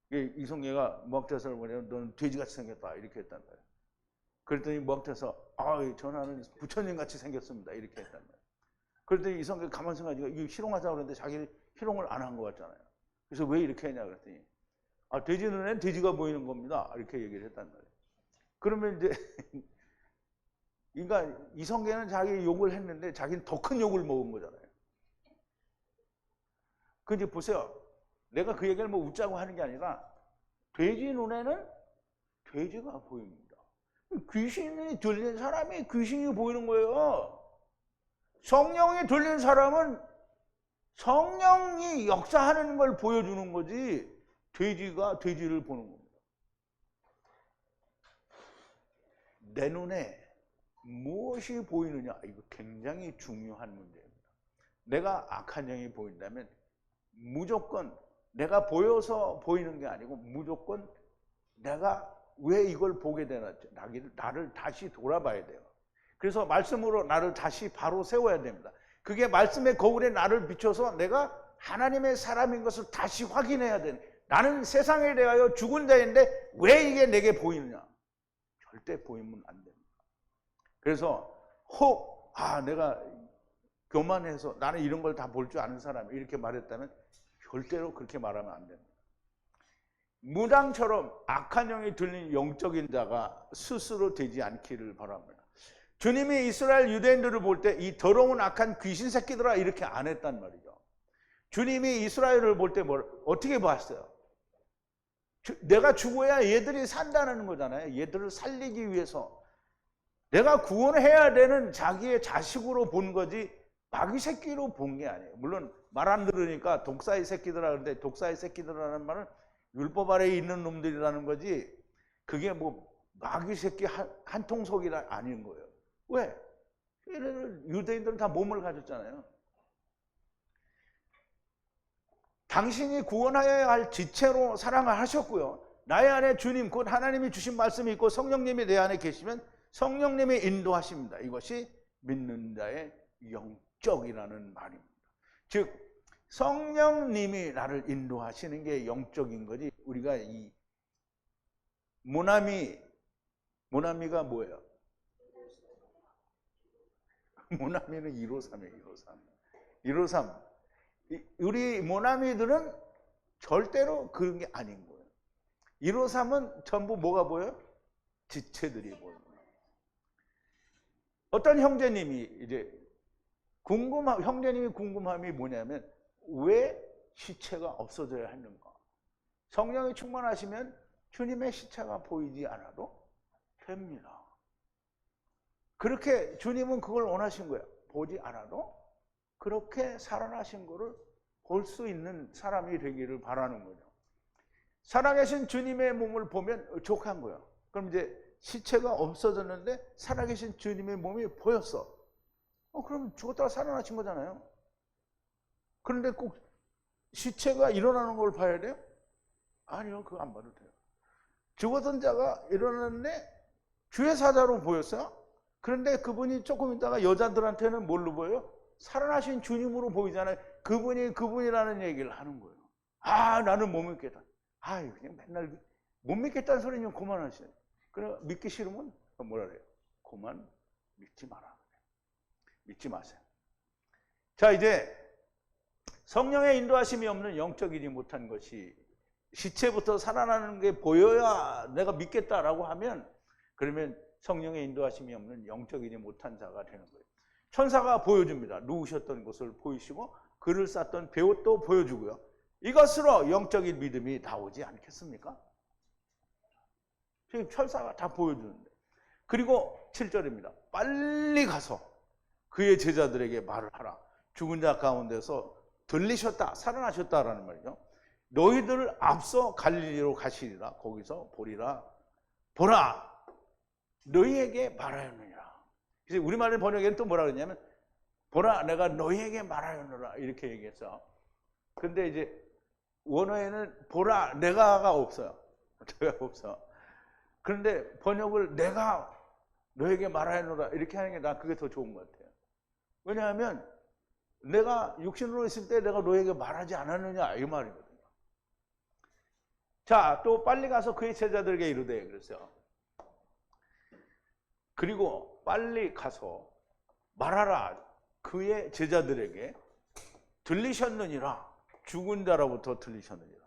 그랬더니 이성계가 무학대사를 보내면 너는 돼지같이 생겼다 이렇게 했단 말이에요. 그랬더니 무학대사 전하는 부처님같이 생겼습니다 이렇게 했단 말이에요. 그랬더니 이성계가 가만히 생각하니까 이거 희롱하자고 그랬는데 자기는 희롱을 안 한 것 같잖아요. 그래서 왜 이렇게 했냐 그랬더니 돼지 눈에는 돼지가 보이는 겁니다 이렇게 얘기를 했단 말이에요. 그러면 이제 그러니까 이성계는 자기 욕을 했는데 자기는 더 큰 욕을 먹은 거잖아요. 그 이제 보세요. 내가 그 얘기를 뭐 웃자고 하는 게 아니라 돼지 눈에는 돼지가 보입니다. 귀신이 들린 사람이 귀신이 보이는 거예요. 성령이 들린 사람은 성령이 역사하는 걸 보여주는 거지 돼지가 돼지를 보는 겁니다. 내 눈에 무엇이 보이느냐 이거 굉장히 중요한 문제입니다. 내가 악한 영이 보인다면 무조건 내가 보여서 보이는 게 아니고 무조건 내가 왜 이걸 보게 되나 나를 다시 돌아봐야 돼요. 그래서 말씀으로 나를 다시 바로 세워야 됩니다. 그게 말씀의 거울에 나를 비춰서 내가 하나님의 사람인 것을 다시 확인해야 되는. 나는 세상에 대하여 죽은 자인데 왜 이게 내게 보이느냐? 절대 보이면 안 됩니다. 그래서 혹 내가 교만해서 나는 이런 걸 다 볼 줄 아는 사람 이렇게 말했다면 절대로 그렇게 말하면 안 됩니다. 무당처럼 악한 영이 들린 영적인 자가 스스로 되지 않기를 바랍니다. 주님이 이스라엘 유대인들을 볼 때 이 더러운 악한 귀신 새끼들아 이렇게 안 했단 말이죠. 주님이 이스라엘을 볼 때 어떻게 봤어요? 내가 죽어야 얘들이 산다는 거잖아요. 얘들을 살리기 위해서 내가 구원해야 되는 자기의 자식으로 본 거지 마귀 새끼로 본 게 아니에요. 물론 말 안 들으니까 독사의 새끼들아 그런데 독사의 새끼들이라는 말은 율법 아래에 있는 놈들이라는 거지 그게 뭐 마귀 새끼 한 통속이라 아닌 거예요. 왜? 유대인들은 다 몸을 가졌잖아요. 당신이 구원하여야 할 지체로 사랑을 하셨고요. 나의 안에 주님 곧 하나님이 주신 말씀이 있고 성령님이 내 안에 계시면 성령님이 인도하십니다. 이것이 믿는 자의 영적이라는 말입니다. 즉 성령님이 나를 인도하시는 게 영적인 거지. 우리가 이 모나미가 뭐예요? 모나미는 153이에요. 153. 우리 모나미들은 절대로 그런 게 아닌 거예요. 153은 전부 뭐가 보여요? 지체들이 보여요. 어떤 형제님이 이제 형제님이 궁금함이 뭐냐면 왜 시체가 없어져야 하는가? 성령이 충만하시면 주님의 시체가 보이지 않아도 됩니다. 그렇게 주님은 그걸 원하신 거예요. 보지 않아도 그렇게 살아나신 거를 볼 수 있는 사람이 되기를 바라는 거죠. 살아계신 주님의 몸을 보면 족한 거예요. 그럼 이제 시체가 없어졌는데 살아계신 주님의 몸이 보였어. 그럼 죽었다가 살아나신 거잖아요. 그런데 꼭 시체가 일어나는 걸 봐야 돼요? 아니요, 그거 안 봐도 돼요. 죽었던 자가 일어났는데 주의 사자로 보였어요? 그런데 그분이 조금 있다가 여자들한테는 뭘로 보여요? 살아나신 주님으로 보이잖아요. 그분이 그분이라는 얘기를 하는 거예요. 나는 못 믿겠다. 그냥 맨날 못 믿겠다는 소리는 그만하세요. 그래 믿기 싫으면 뭐라 그래요? 그만 믿지 마라. 믿지 마세요. 자, 이제 성령의 인도하심이 없는 영적이지 못한 것이 시체부터 살아나는 게 보여야 내가 믿겠다라고 하면 그러면 성령의 인도하심이 없는 영적이지 못한 자가 되는 거예요. 천사가 보여줍니다. 누우셨던 곳을 보이시고 글을 쌌던 베옷도 보여주고요. 이것으로 영적인 믿음이 나오지 않겠습니까? 지금 천사가 다 보여주는데. 그리고 7절입니다. 빨리 가서 그의 제자들에게 말을 하라. 죽은 자 가운데서 들리셨다, 살아나셨다라는 말이죠. 너희들 앞서 갈릴리로 가시리라. 거기서 보리라. 보라, 너희에게 말하였느니라. 그래서 우리말의 번역에는 또 뭐라 그러냐면 보라, 내가 너희에게 말하였느라 이렇게 얘기했어. 근데 이제 원어에는 보라, 내가가 없어요. 내가 없어. 그런데 번역을 내가 너에게 말하였느라 이렇게 하는 게 난 그게 더 좋은 것 같아요. 왜냐하면 내가 육신으로 있을 때 내가 너에게 말하지 않았느냐 이 말이거든요. 자, 또 빨리 가서 그의 제자들에게 이르되 그랬어요. 그리고 빨리 가서 말하라. 그의 제자들에게 들리셨느니라. 죽은 자로부터 들리셨느니라.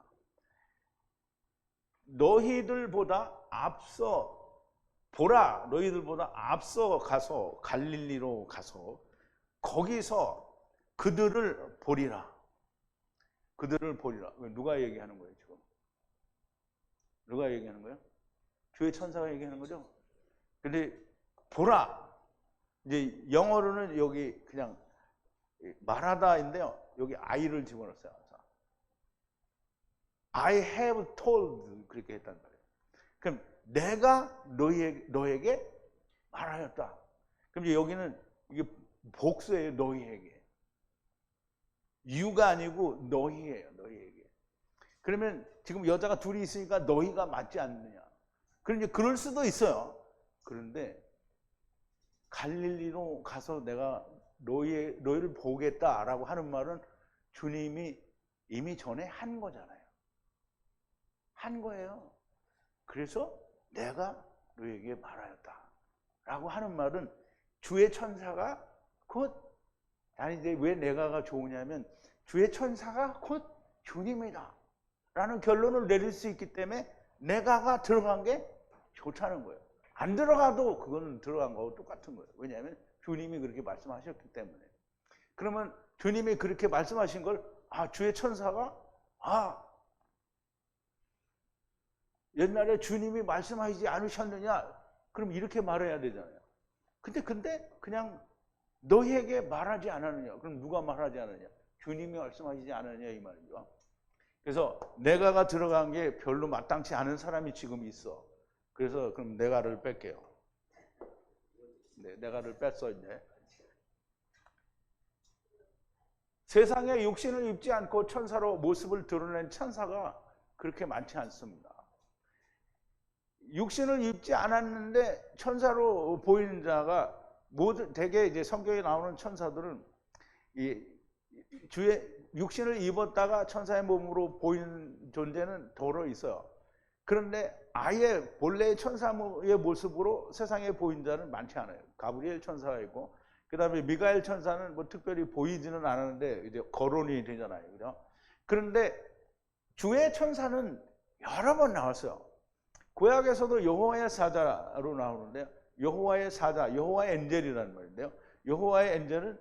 너희들보다 앞서 보라. 너희들보다 앞서 가서 갈릴리로 가서 거기서 그들을 보리라. 그들을 보리라. 누가 얘기하는 거예요 지금? 누가 얘기하는 거예요? 주의 천사가 얘기하는 거죠. 근데 보라. 이제 영어로는 여기 그냥 말하다인데요. 여기 I를 집어넣었어요. I have told 그렇게 했단 말이에요. 그럼 내가 너에게 말하였다. 그럼 이제 여기는 이게 복수예요. 너희에게. you가 아니고 너희예요. 너희에게. 그러면 지금 여자가 둘이 있으니까 너희가 맞지 않느냐. 그럼 이제 그럴 수도 있어요. 그런데 갈릴리로 가서 내가 너희를 보겠다라고 하는 말은 주님이 이미 전에 한 거잖아요. 한 거예요. 그래서 내가 너에게 말하였다 라고 하는 말은 주의 천사가 곧, 아니 이제 왜 내가가 좋으냐면 주의 천사가 곧 주님이다 라는 결론을 내릴 수 있기 때문에 내가가 들어간 게 좋다는 거예요. 안 들어가도 그거는 들어간 거하고 똑같은 거예요. 왜냐하면 주님이 그렇게 말씀하셨기 때문에. 그러면 주님이 그렇게 말씀하신 걸 주의 천사가 옛날에 주님이 말씀하시지 않으셨느냐? 그럼 이렇게 말해야 되잖아요. 근데 그냥 너희에게 말하지 않았느냐? 그럼 누가 말하지 않았느냐? 주님이 말씀하시지 않았느냐 이 말이죠. 그래서 내가가 들어간 게 별로 마땅치 않은 사람이 지금 있어. 그래서 그럼 내가를 뺄게요. 네, 내가를 뺐어 이제. 세상에 육신을 입지 않고 천사로 모습을 드러낸 천사가 그렇게 많지 않습니다. 육신을 입지 않았는데 천사로 보이는 자가 대개 이제 성경에 나오는 천사들은 주의 육신을 입었다가 천사의 몸으로 보이는 존재는 더러 있어요. 그런데 아예 본래의 천사의 모습으로 세상에 보인 자는 많지 않아요. 가브리엘 천사가 있고, 그 다음에 미가엘 천사는 뭐 특별히 보이지는 않았는데 이제 거론이 되잖아요. 그죠? 그런데 주의 천사는 여러 번 나왔어요. 구약에서도 여호와의 사자로 나오는데요. 여호와의 사자, 여호와의 엔젤이라는 말인데요. 여호와의 엔젤은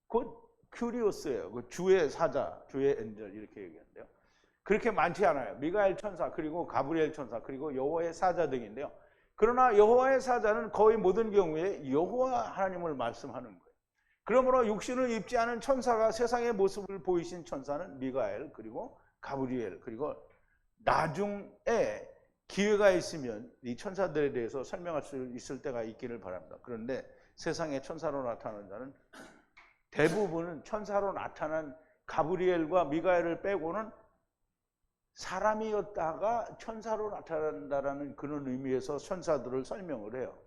곧 큐리오스예요. 그 주의 사자, 주의 엔젤 이렇게 얘기하는데요. 그렇게 많지 않아요. 미가엘 천사, 그리고 가브리엘 천사, 그리고 여호와의 사자 등인데요. 그러나 여호와의 사자는 거의 모든 경우에 여호와 하나님을 말씀하는 거예요. 그러므로 육신을 입지 않은 천사가 세상의 모습을 보이신 천사는 미가엘, 그리고 가브리엘, 그리고 나중에 기회가 있으면 이 천사들에 대해서 설명할 수 있을 때가 있기를 바랍니다. 그런데 세상에 천사로 나타나는 자는 대부분은 천사로 나타난 가브리엘과 미가엘을 빼고는 사람이었다가 천사로 나타난다라는 그런 의미에서 천사들을 설명을 해요.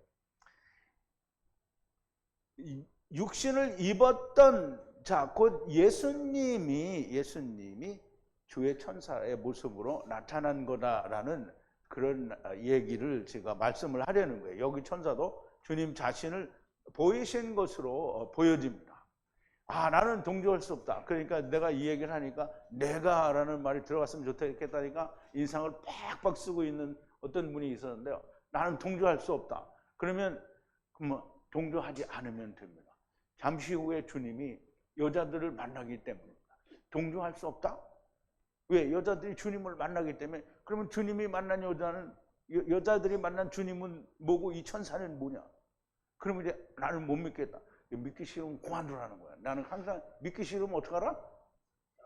육신을 입었던 곧 예수님이 주의 천사의 모습으로 나타난 거다라는 그런 얘기를 제가 말씀을 하려는 거예요. 여기 천사도 주님 자신을 보이신 것으로 보여집니다. 나는 동조할 수 없다. 그러니까 내가 이 얘기를 하니까 내가라는 말이 들어갔으면 좋겠다니까 인상을 팍팍 쓰고 있는 어떤 분이 있었는데요. 나는 동조할 수 없다. 그러면 동조하지 않으면 됩니다. 잠시 후에 주님이 여자들을 만나기 때문입니다. 동조할 수 없다? 왜? 여자들이 주님을 만나기 때문에. 그러면 주님이 만난 여자는, 여자들이 만난 주님은 뭐고 이 천사는 뭐냐? 그러면 이제 나는 못 믿겠다. 믿기 싫으면 그만두라는 거야. 나는 항상 믿기 싫으면 어떡하라?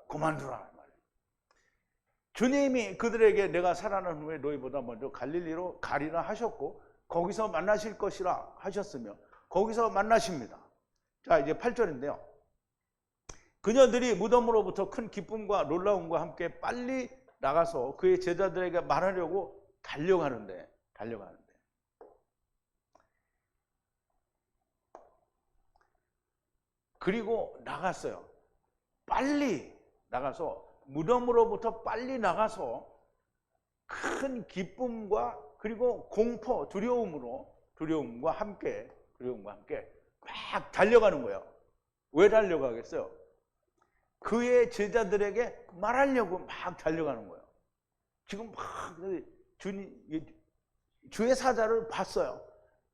그만두라는 말이야. 주님이 그들에게 내가 살아난 후에 너희보다 먼저 갈릴리로 가리라 하셨고 거기서 만나실 것이라 하셨으며 거기서 만나십니다. 자, 이제 8절인데요. 그녀들이 무덤으로부터 큰 기쁨과 놀라움과 함께 빨리 나가서 그의 제자들에게 말하려고 달려가는데 그리고 나갔어요. 빨리 나가서 무덤으로부터 빨리 나가서 큰 기쁨과 그리고 공포, 두려움과 함께 막 달려가는 거예요. 왜 달려가겠어요? 그의 제자들에게 말하려고 막 달려가는 거예요. 지금 막 주의 사자를 봤어요.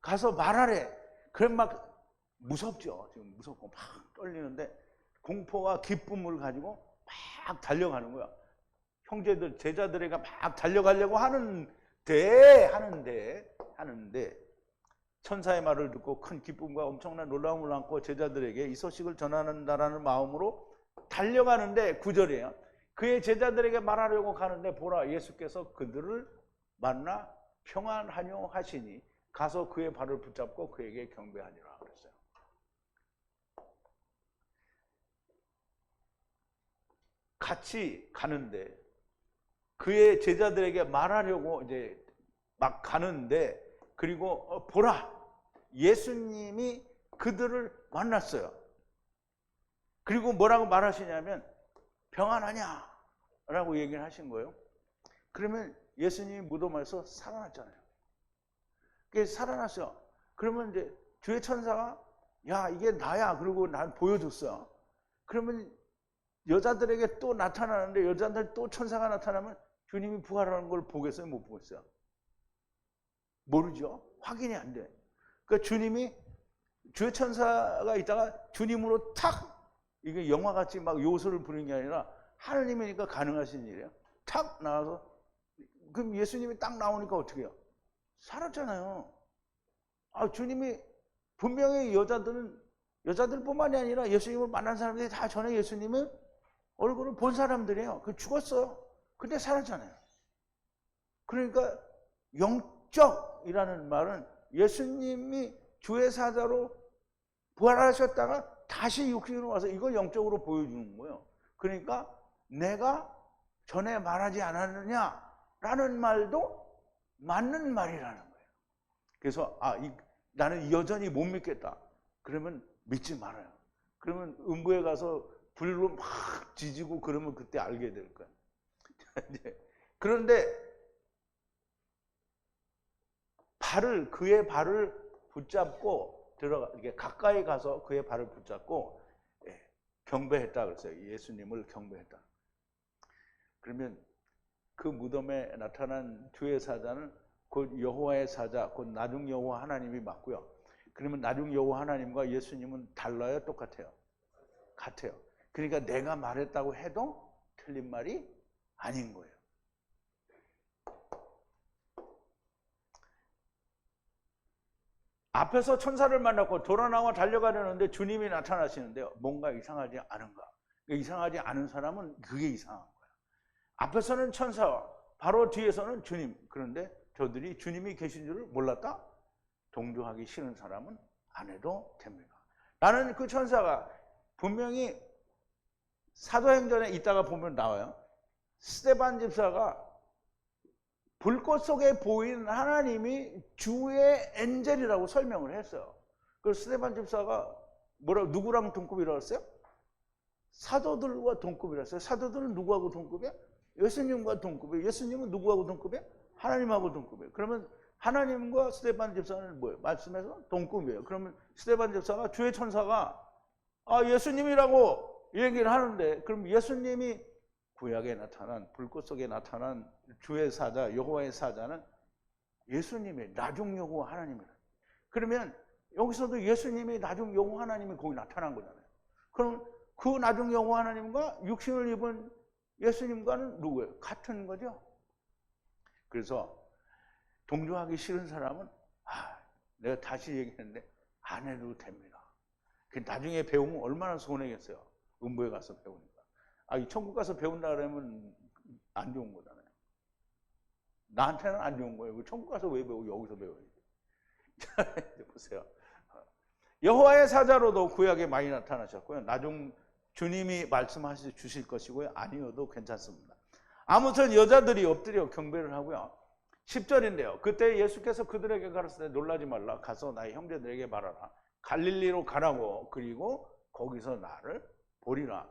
가서 말하래. 그럼 막 무섭죠. 지금 무섭고 막 떨리는데 공포와 기쁨을 가지고 막 달려가는 거야. 형제들, 제자들에게 막 달려가려고 하는데 천사의 말을 듣고 큰 기쁨과 엄청난 놀라움을 안고 제자들에게 이 소식을 전하는다라는 마음으로 달려가는데 9절이에요. 그의 제자들에게 말하려고 가는데 보라, 예수께서 그들을 만나 평안하뇨 하시니 가서 그의 발을 붙잡고 그에게 경배하니라 그랬어요. 같이 가는데 그의 제자들에게 말하려고 이제 막 가는데 그리고 보라, 예수님이 그들을 만났어요. 그리고 뭐라고 말하시냐면 평안하냐 라고 얘기를 하신 거예요. 그러면 예수님이 무덤에서 살아났잖아요. 그래서 살아났어요. 그러면 이제 주의 천사가 야, 이게 나야. 그리고 난 보여줬어요. 그러면 여자들에게 또 나타나는데 여자들 또 천사가 나타나면 주님이 부활하는 걸 보겠어요? 못 보겠어요? 모르죠. 확인이 안 돼. 그러니까 주님이 주의 천사가 있다가 주님으로 탁, 이게 영화같이 막 요소를 부리는 게 아니라 하느님이니까 가능하신 일이에요. 탁 나와서, 그럼 예수님이 딱 나오니까 어떻게 해요? 살았잖아요. 주님이 분명히 여자들뿐만이 아니라 예수님을 만난 사람들이 다 전에 예수님을 얼굴을 본 사람들이에요. 그 죽었어요. 근데 살았잖아요. 그러니까 영적이라는 말은 예수님이 주의 사자로 부활하셨다가 다시 육신으로 와서 이걸 영적으로 보여주는 거예요. 그러니까 내가 전에 말하지 않았느냐라는 말도 맞는 말이라는 거예요. 그래서 나는 여전히 못 믿겠다. 그러면 믿지 말아요. 그러면 음부에 가서 불로 막 지지고 그러면 그때 알게 될 거예요. 그런데 그의 발을 붙잡고 이렇게 가까이 가서 그의 발을 붙잡고 경배했다 그랬어요. 예수님을 경배했다. 그러면 그 무덤에 나타난 주의 사자는 곧 여호와의 사자, 곧 나중 여호와 하나님이 맞고요. 그러면 나중 여호와 하나님과 예수님은 달라요? 똑같아요? 같아요. 그러니까 내가 말했다고 해도 틀린 말이 아닌 거예요. 앞에서 천사를 만났고 돌아 나와 달려가려는데 주님이 나타나시는데요. 뭔가 이상하지 않은가? 이상하지 않은 사람은 그게 이상한 거예요. 앞에서는 천사와 바로 뒤에서는 주님. 그런데 저들이 주님이 계신 줄을 몰랐다? 동조하기 싫은 사람은 안 해도 됩니다. 나는 그 천사가 분명히 사도행전에 있다가 보면 나와요. 스데반 집사가 불꽃 속에 보이는 하나님이 주의 엔젤이라고 설명을 했어요. 그래서 스데반 집사가 누구랑 동급이라고 했어요? 사도들과 동급이라고 했어요. 사도들은 누구하고 동급이야? 예수님과 동급이에요. 예수님은 누구하고 동급이야? 하나님하고 동급이에요. 그러면 하나님과 스데반 집사는 뭐예요? 말씀에서 동급이에요. 그러면 스데반 집사가 주의 천사가 예수님이라고 얘기를 하는데, 그럼 예수님이 구약에 나타난, 불꽃 속에 나타난 주의 사자, 여호와의 사자는 예수님의 나중 여호와 하나님이라. 그러면 여기서도 예수님이 나중 여호와 하나님이 거기 나타난 거잖아요. 그럼 그 나중 여호와 하나님과 육신을 입은 예수님과는 누구예요? 같은 거죠. 그래서 동조하기 싫은 사람은 내가 다시 얘기했는데 안 해도 됩니다. 나중에 배우면 얼마나 손해겠어요. 음부에 가서 배우니까. 이 천국 가서 배운다 그러면 안 좋은 거잖아요. 나한테는 안 좋은 거예요. 천국 가서 왜 배우고 여기서 배워야지. 이제 보세요. 여호와의 사자로도 구약에 많이 나타나셨고요. 나중 주님이 말씀하시 주실 것이고요. 아니어도 괜찮습니다. 아무튼 여자들이 엎드려 경배를 하고요. 10절인데요. 그때 예수께서 그들에게 가르치되 놀라지 말라. 가서 나의 형제들에게 말하라. 갈릴리로 가라고. 그리고 거기서 나를 보리라.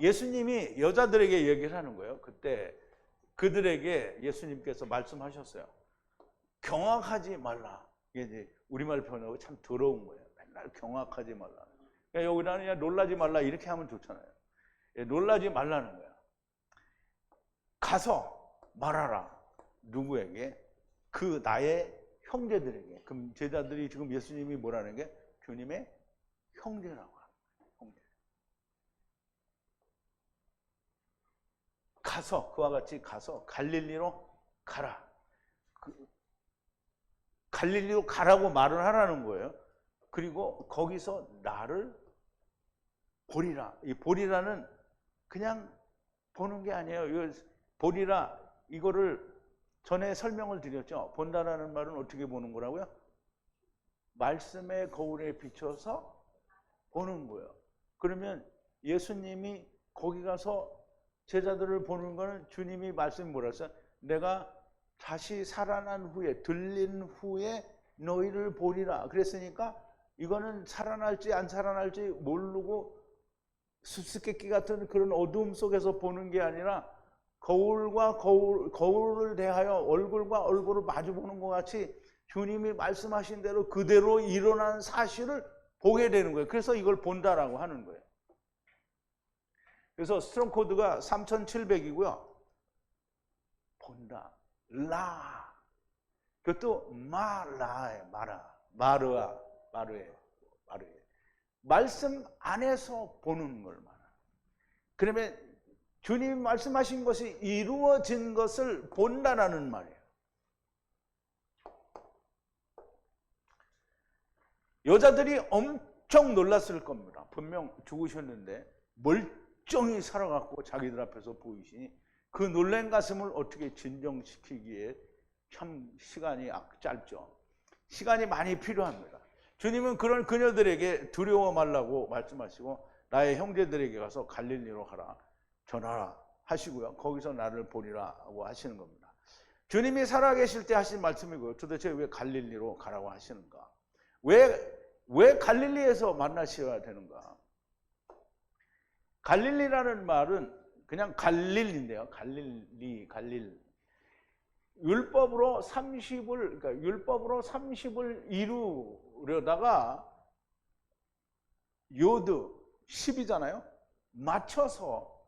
예수님이 여자들에게 얘기를 하는 거예요. 그때 그들에게 예수님께서 말씀하셨어요. 경악하지 말라. 이게 이제 우리말 표현하고 참 더러운 거예요. 맨날 경악하지 말라. 그러니까 여기다는 그냥 놀라지 말라 이렇게 하면 좋잖아요. 놀라지 말라는 거야. 가서 말하라. 누구에게? 그 나의 형제들에게. 그럼 제자들이 지금 예수님이 뭐라는 게? 주님의 형제라고 합니다. 형제. 가서, 그와 같이 가서 갈릴리로 가라. 갈릴리로 가라고 말을 하라는 거예요. 그리고 거기서 나를 보리라. 이 보리라는 그냥 보는 게 아니에요. 보리라, 이거를 전에 설명을 드렸죠. 본다라는 말은 어떻게 보는 거라고요? 말씀의 거울에 비춰서 보는 거예요. 그러면 예수님이 거기 가서 제자들을 보는 거는 주님이 말씀이 뭐라 했어요? 내가 다시 살아난 후에, 들린 후에 너희를 보리라. 그랬으니까 이거는 살아날지 안 살아날지 모르고 수수께끼 같은 그런 어두움 속에서 보는 게 아니라 거울과 거울을 대하여 얼굴과 얼굴을 마주 보는 것 같이 주님이 말씀하신 대로 그대로 일어난 사실을 보게 되는 거예요. 그래서 이걸 본다라고 하는 거예요. 그래서 스트롱 코드가 3700이고요. 본다. 라. 그것도 마라에 마르에. 말씀 안에서 보는 걸 말하는. 그러면 주님이 말씀하신 것이 이루어진 것을 본다라는 말이에요. 여자들이 엄청 놀랐을 겁니다. 분명 죽으셨는데 멀쩡히 살아갖고 자기들 앞에서 보이시니 그 놀란 가슴을 어떻게 진정시키기에 참 시간이 짧죠. 시간이 많이 필요합니다. 주님은 그런 그녀들에게 두려워 말라고 말씀하시고 나의 형제들에게 가서 갈릴리로 가라. 전하라 하시고요. 거기서 나를 보리라고 하시는 겁니다. 주님이 살아계실 때 하신 말씀이고요. 도대체 왜 갈릴리로 가라고 하시는가? 왜 갈릴리에서 만나셔야 되는가? 갈릴리라는 말은 그냥 갈릴인데요. 갈릴. 율법으로 30을 이루려다가 요드 10이잖아요. 맞춰서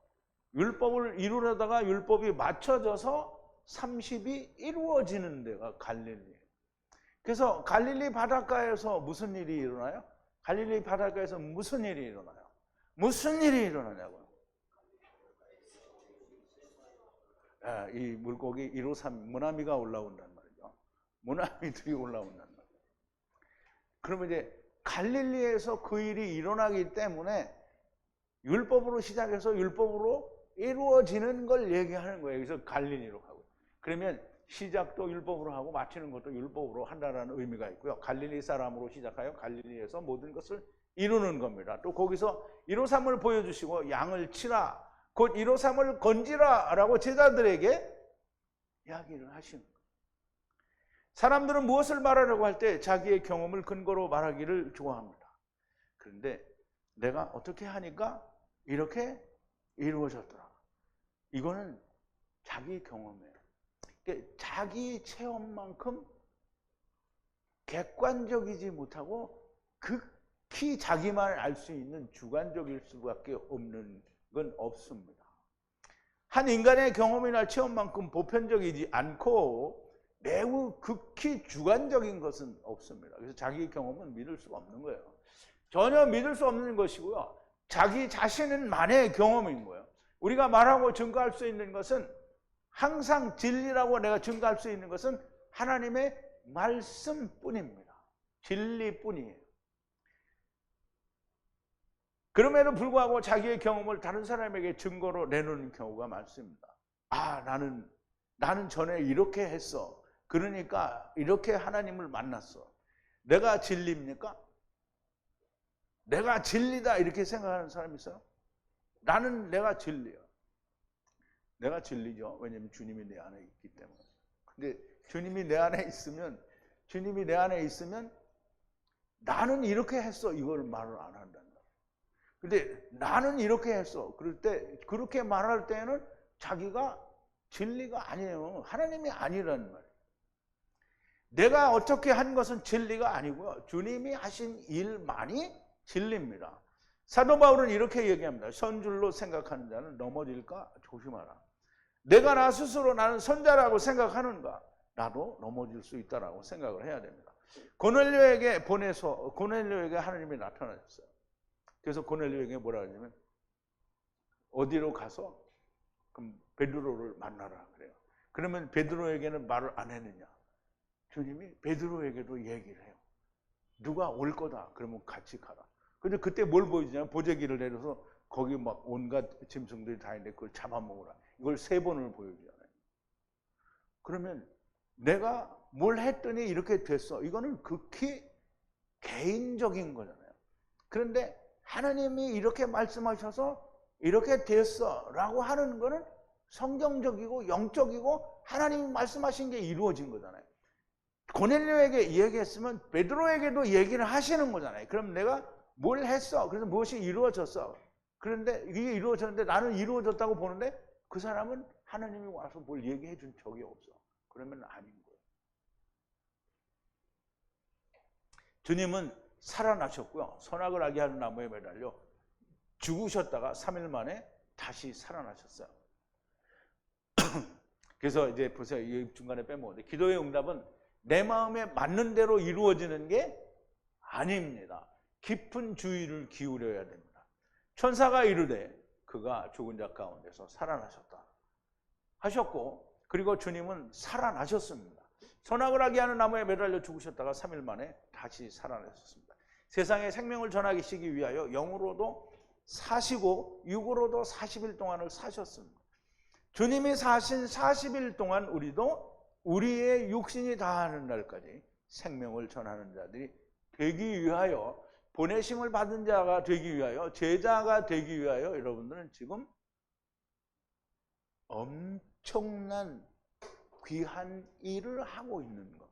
율법을 이루려다가 율법이 맞춰져서 30이 이루어지는 데가 갈릴리예요. 그래서 갈릴리 바닷가에서 무슨 일이 일어나요? 갈릴리 바닷가에서 무슨 일이 일어나요? 무슨 일이 일어나냐고요? 이 물고기 153 모나미가 올라온단 말이죠. 모나미들이 올라온단 말이죠. 그러면 이제 갈릴리에서 그 일이 일어나기 때문에 율법으로 시작해서 율법으로 이루어지는 걸 얘기하는 거예요. 그래서 갈릴리로 가고. 그러면 시작도 율법으로 하고 마치는 것도 율법으로 한다는 의미가 있고요. 갈릴리 사람으로 시작하여 갈릴리에서 모든 것을 이루는 겁니다. 또 거기서 153을 보여주시고 양을 치라, 곧 153을 건지라 라고 제자들에게 이야기를 하시는 거예요. 사람들은 무엇을 말하려고 할 때 자기의 경험을 근거로 말하기를 좋아합니다. 그런데 내가 어떻게 하니까 이렇게 이루어졌더라. 이거는 자기 경험이에요. 그러니까 자기 체험만큼 객관적이지 못하고 극히 자기만 알 수 있는 주관적일 수밖에 없는 건 없습니다. 한 인간의 경험이나 체험만큼 보편적이지 않고 매우 극히 주관적인 것은 없습니다. 그래서 자기 경험은 믿을 수가 없는 거예요. 전혀 믿을 수 없는 것이고요. 자기 자신은만의 경험인 거예요. 우리가 말하고 증거할 수 있는 것은 항상 진리라고 내가 증거할 수 있는 것은 하나님의 말씀뿐입니다. 진리뿐이에요. 그럼에도 불구하고 자기의 경험을 다른 사람에게 증거로 내놓는 경우가 많습니다. 아, 나는 전에 이렇게 했어. 그러니까 이렇게 하나님을 만났어. 내가 진리입니까? 내가 진리다 이렇게 생각하는 사람이 있어요? 내가 진리야. 내가 진리죠. 왜냐하면 주님이 내 안에 있기 때문에. 근데 주님이 내 안에 있으면 나는 이렇게 했어. 이걸 말을 안 한다는 거예요. 근데 나는 이렇게 했어. 그럴 때 그렇게 말할 때는 자기가 진리가 아니에요. 하나님이 아니라는 말이에요. 내가 어떻게 한 것은 진리가 아니고요. 주님이 하신 일만이 진리입니다. 사도 바울은 이렇게 얘기합니다. 선줄로 생각하는 자는 넘어질까 조심하라. 내가 나 스스로 나는 선자라고 생각하는가? 나도 넘어질 수 있다라고 생각을 해야 됩니다. 고넬료에게 보내서 고넬료에게 하나님이 나타나셨어요. 그래서 고넬료에게 뭐라 하냐면 어디로 가서 그럼 베드로를 만나라 그래요. 그러면 베드로에게는 말을 안 했느냐? 주님이 베드로에게도 얘기를 해요. 누가 올 거다. 그러면 같이 가라. 근데 그때 뭘 보여주냐면 보재기를 내려서 거기 막 온갖 짐승들이 다 있는데 그걸 잡아먹으라. 이걸 3번을 보여주잖아요. 그러면 내가 뭘 했더니 이렇게 됐어. 이거는 극히 개인적인 거잖아요. 그런데 하나님이 이렇게 말씀하셔서 이렇게 됐어 라고 하는 거는 성경적이고 영적이고 하나님이 말씀하신 게 이루어진 거잖아요. 고넬료에게 얘기했으면 베드로에게도 얘기를 하시는 거잖아요. 그럼 내가 뭘 했어? 그래서 무엇이 이루어졌어. 그런데 이게 이루어졌는데 나는 이루어졌다고 보는데 그 사람은 하나님이 와서 뭘 얘기해 준 적이 없어. 그러면 아닌 거예요. 주님은 살아나셨고요. 선악을 알게 하는 나무에 매달려 죽으셨다가 3일 만에 다시 살아나셨어요. 그래서 이제 보세요. 이 중간에 빼먹었는데 기도의 응답은 내 마음에 맞는 대로 이루어지는 게 아닙니다. 깊은 주의를 기울여야 됩니다. 천사가 이르되 그가 죽은 자 가운데서 살아나셨다 하셨고, 그리고 주님은 살아나셨습니다. 선악을 하게 하는 나무에 매달려 죽으셨다가 3일 만에 다시 살아나셨습니다. 세상에 생명을 전하시기 위하여 영으로도 사시고 육으로도 40일 동안을 사셨습니다. 주님이 사신 40일 동안 우리도 우리의 육신이 다하는 날까지 생명을 전하는 자들이 되기 위하여, 보내심을 받은 자가 되기 위하여, 제자가 되기 위하여 여러분들은 지금 엄청난 귀한 일을 하고 있는 것.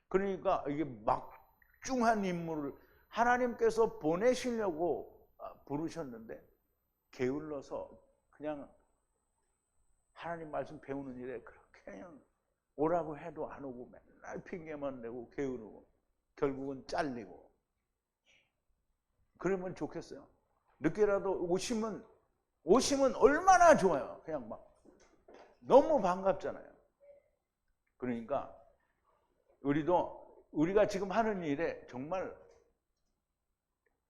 그러니까 이게 막중한 임무를 하나님께서 보내시려고 부르셨는데 게을러서 그냥 하나님 말씀 배우는 일에 그렇게 그냥 오라고 해도 안 오고 맨날 핑계만 내고 게으르고 결국은 잘리고. 그러면 좋겠어요. 늦게라도 오시면 얼마나 좋아요. 그냥 막 너무 반갑잖아요. 그러니까 우리가 지금 하는 일에 정말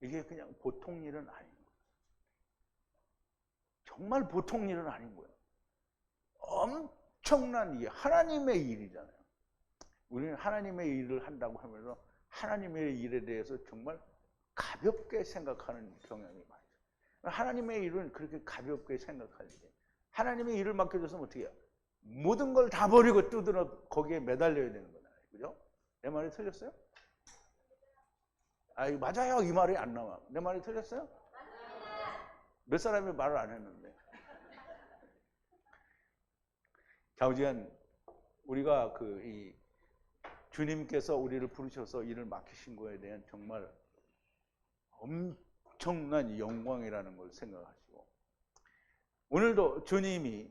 이게 그냥 보통 일은 아닌 거예요. 정말 보통 일은 아닌 거예요. 엄청난 일이 하나님의 일이잖아요. 우리는 하나님의 일을 한다고 하면서 하나님의 일에 대해서 정말 가볍게 생각하는 경향이 많아요. 하나님의 일은 그렇게 가볍게 생각하지. 하나님의 일을 맡겨줬으면 어떻게 해요? 모든 걸 다 버리고 뜯으러 거기에 매달려야 되는 거잖아요. 그죠? 내 말이 틀렸어요? 아, 맞아요. 이 말이 안 나와. 내 말이 틀렸어요? 몇 사람이 말을 안 했는데. 좌우지간 우리가 이 주님께서 우리를 부르셔서 일을 맡기신 거에 대한 정말 엄청난 영광이라는 걸 생각하시고, 오늘도 주님이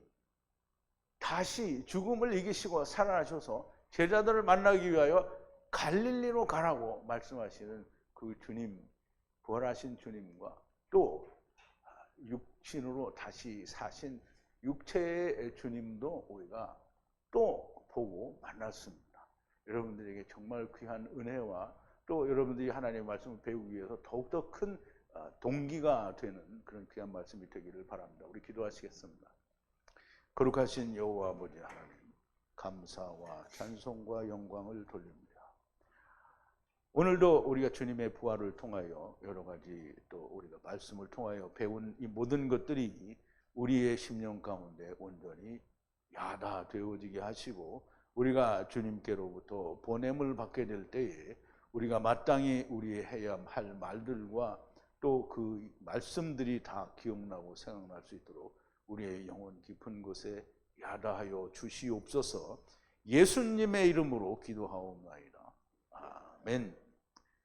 다시 죽음을 이기시고 살아나셔서 제자들을 만나기 위하여 갈릴리로 가라고 말씀하시는 그 주님, 부활하신 주님과 또 육신으로 다시 사신 육체의 주님도 우리가 또 보고 만났습니다. 여러분들에게 정말 귀한 은혜와 또 여러분들이 하나님의 말씀을 배우기 위해서 더욱더 큰 동기가 되는 그런 귀한 말씀이 되기를 바랍니다. 우리 기도하시겠습니다. 거룩하신 여호와 아버지 하나님, 감사와 찬송과 영광을 돌립니다. 오늘도 우리가 주님의 부활을 통하여 여러 가지 또 우리가 말씀을 통하여 배운 이 모든 것들이 우리의 심령 가운데 온전히 야다되어지게 하시고 우리가 주님께로부터 보냄을 받게 될 때에 우리가 마땅히 우리 해야 할 말들과 또 그 말씀들이 다 기억나고 생각날 수 있도록 우리의 영혼 깊은 곳에 야다하여 주시옵소서. 예수님의 이름으로 기도하옵나이다. 아멘.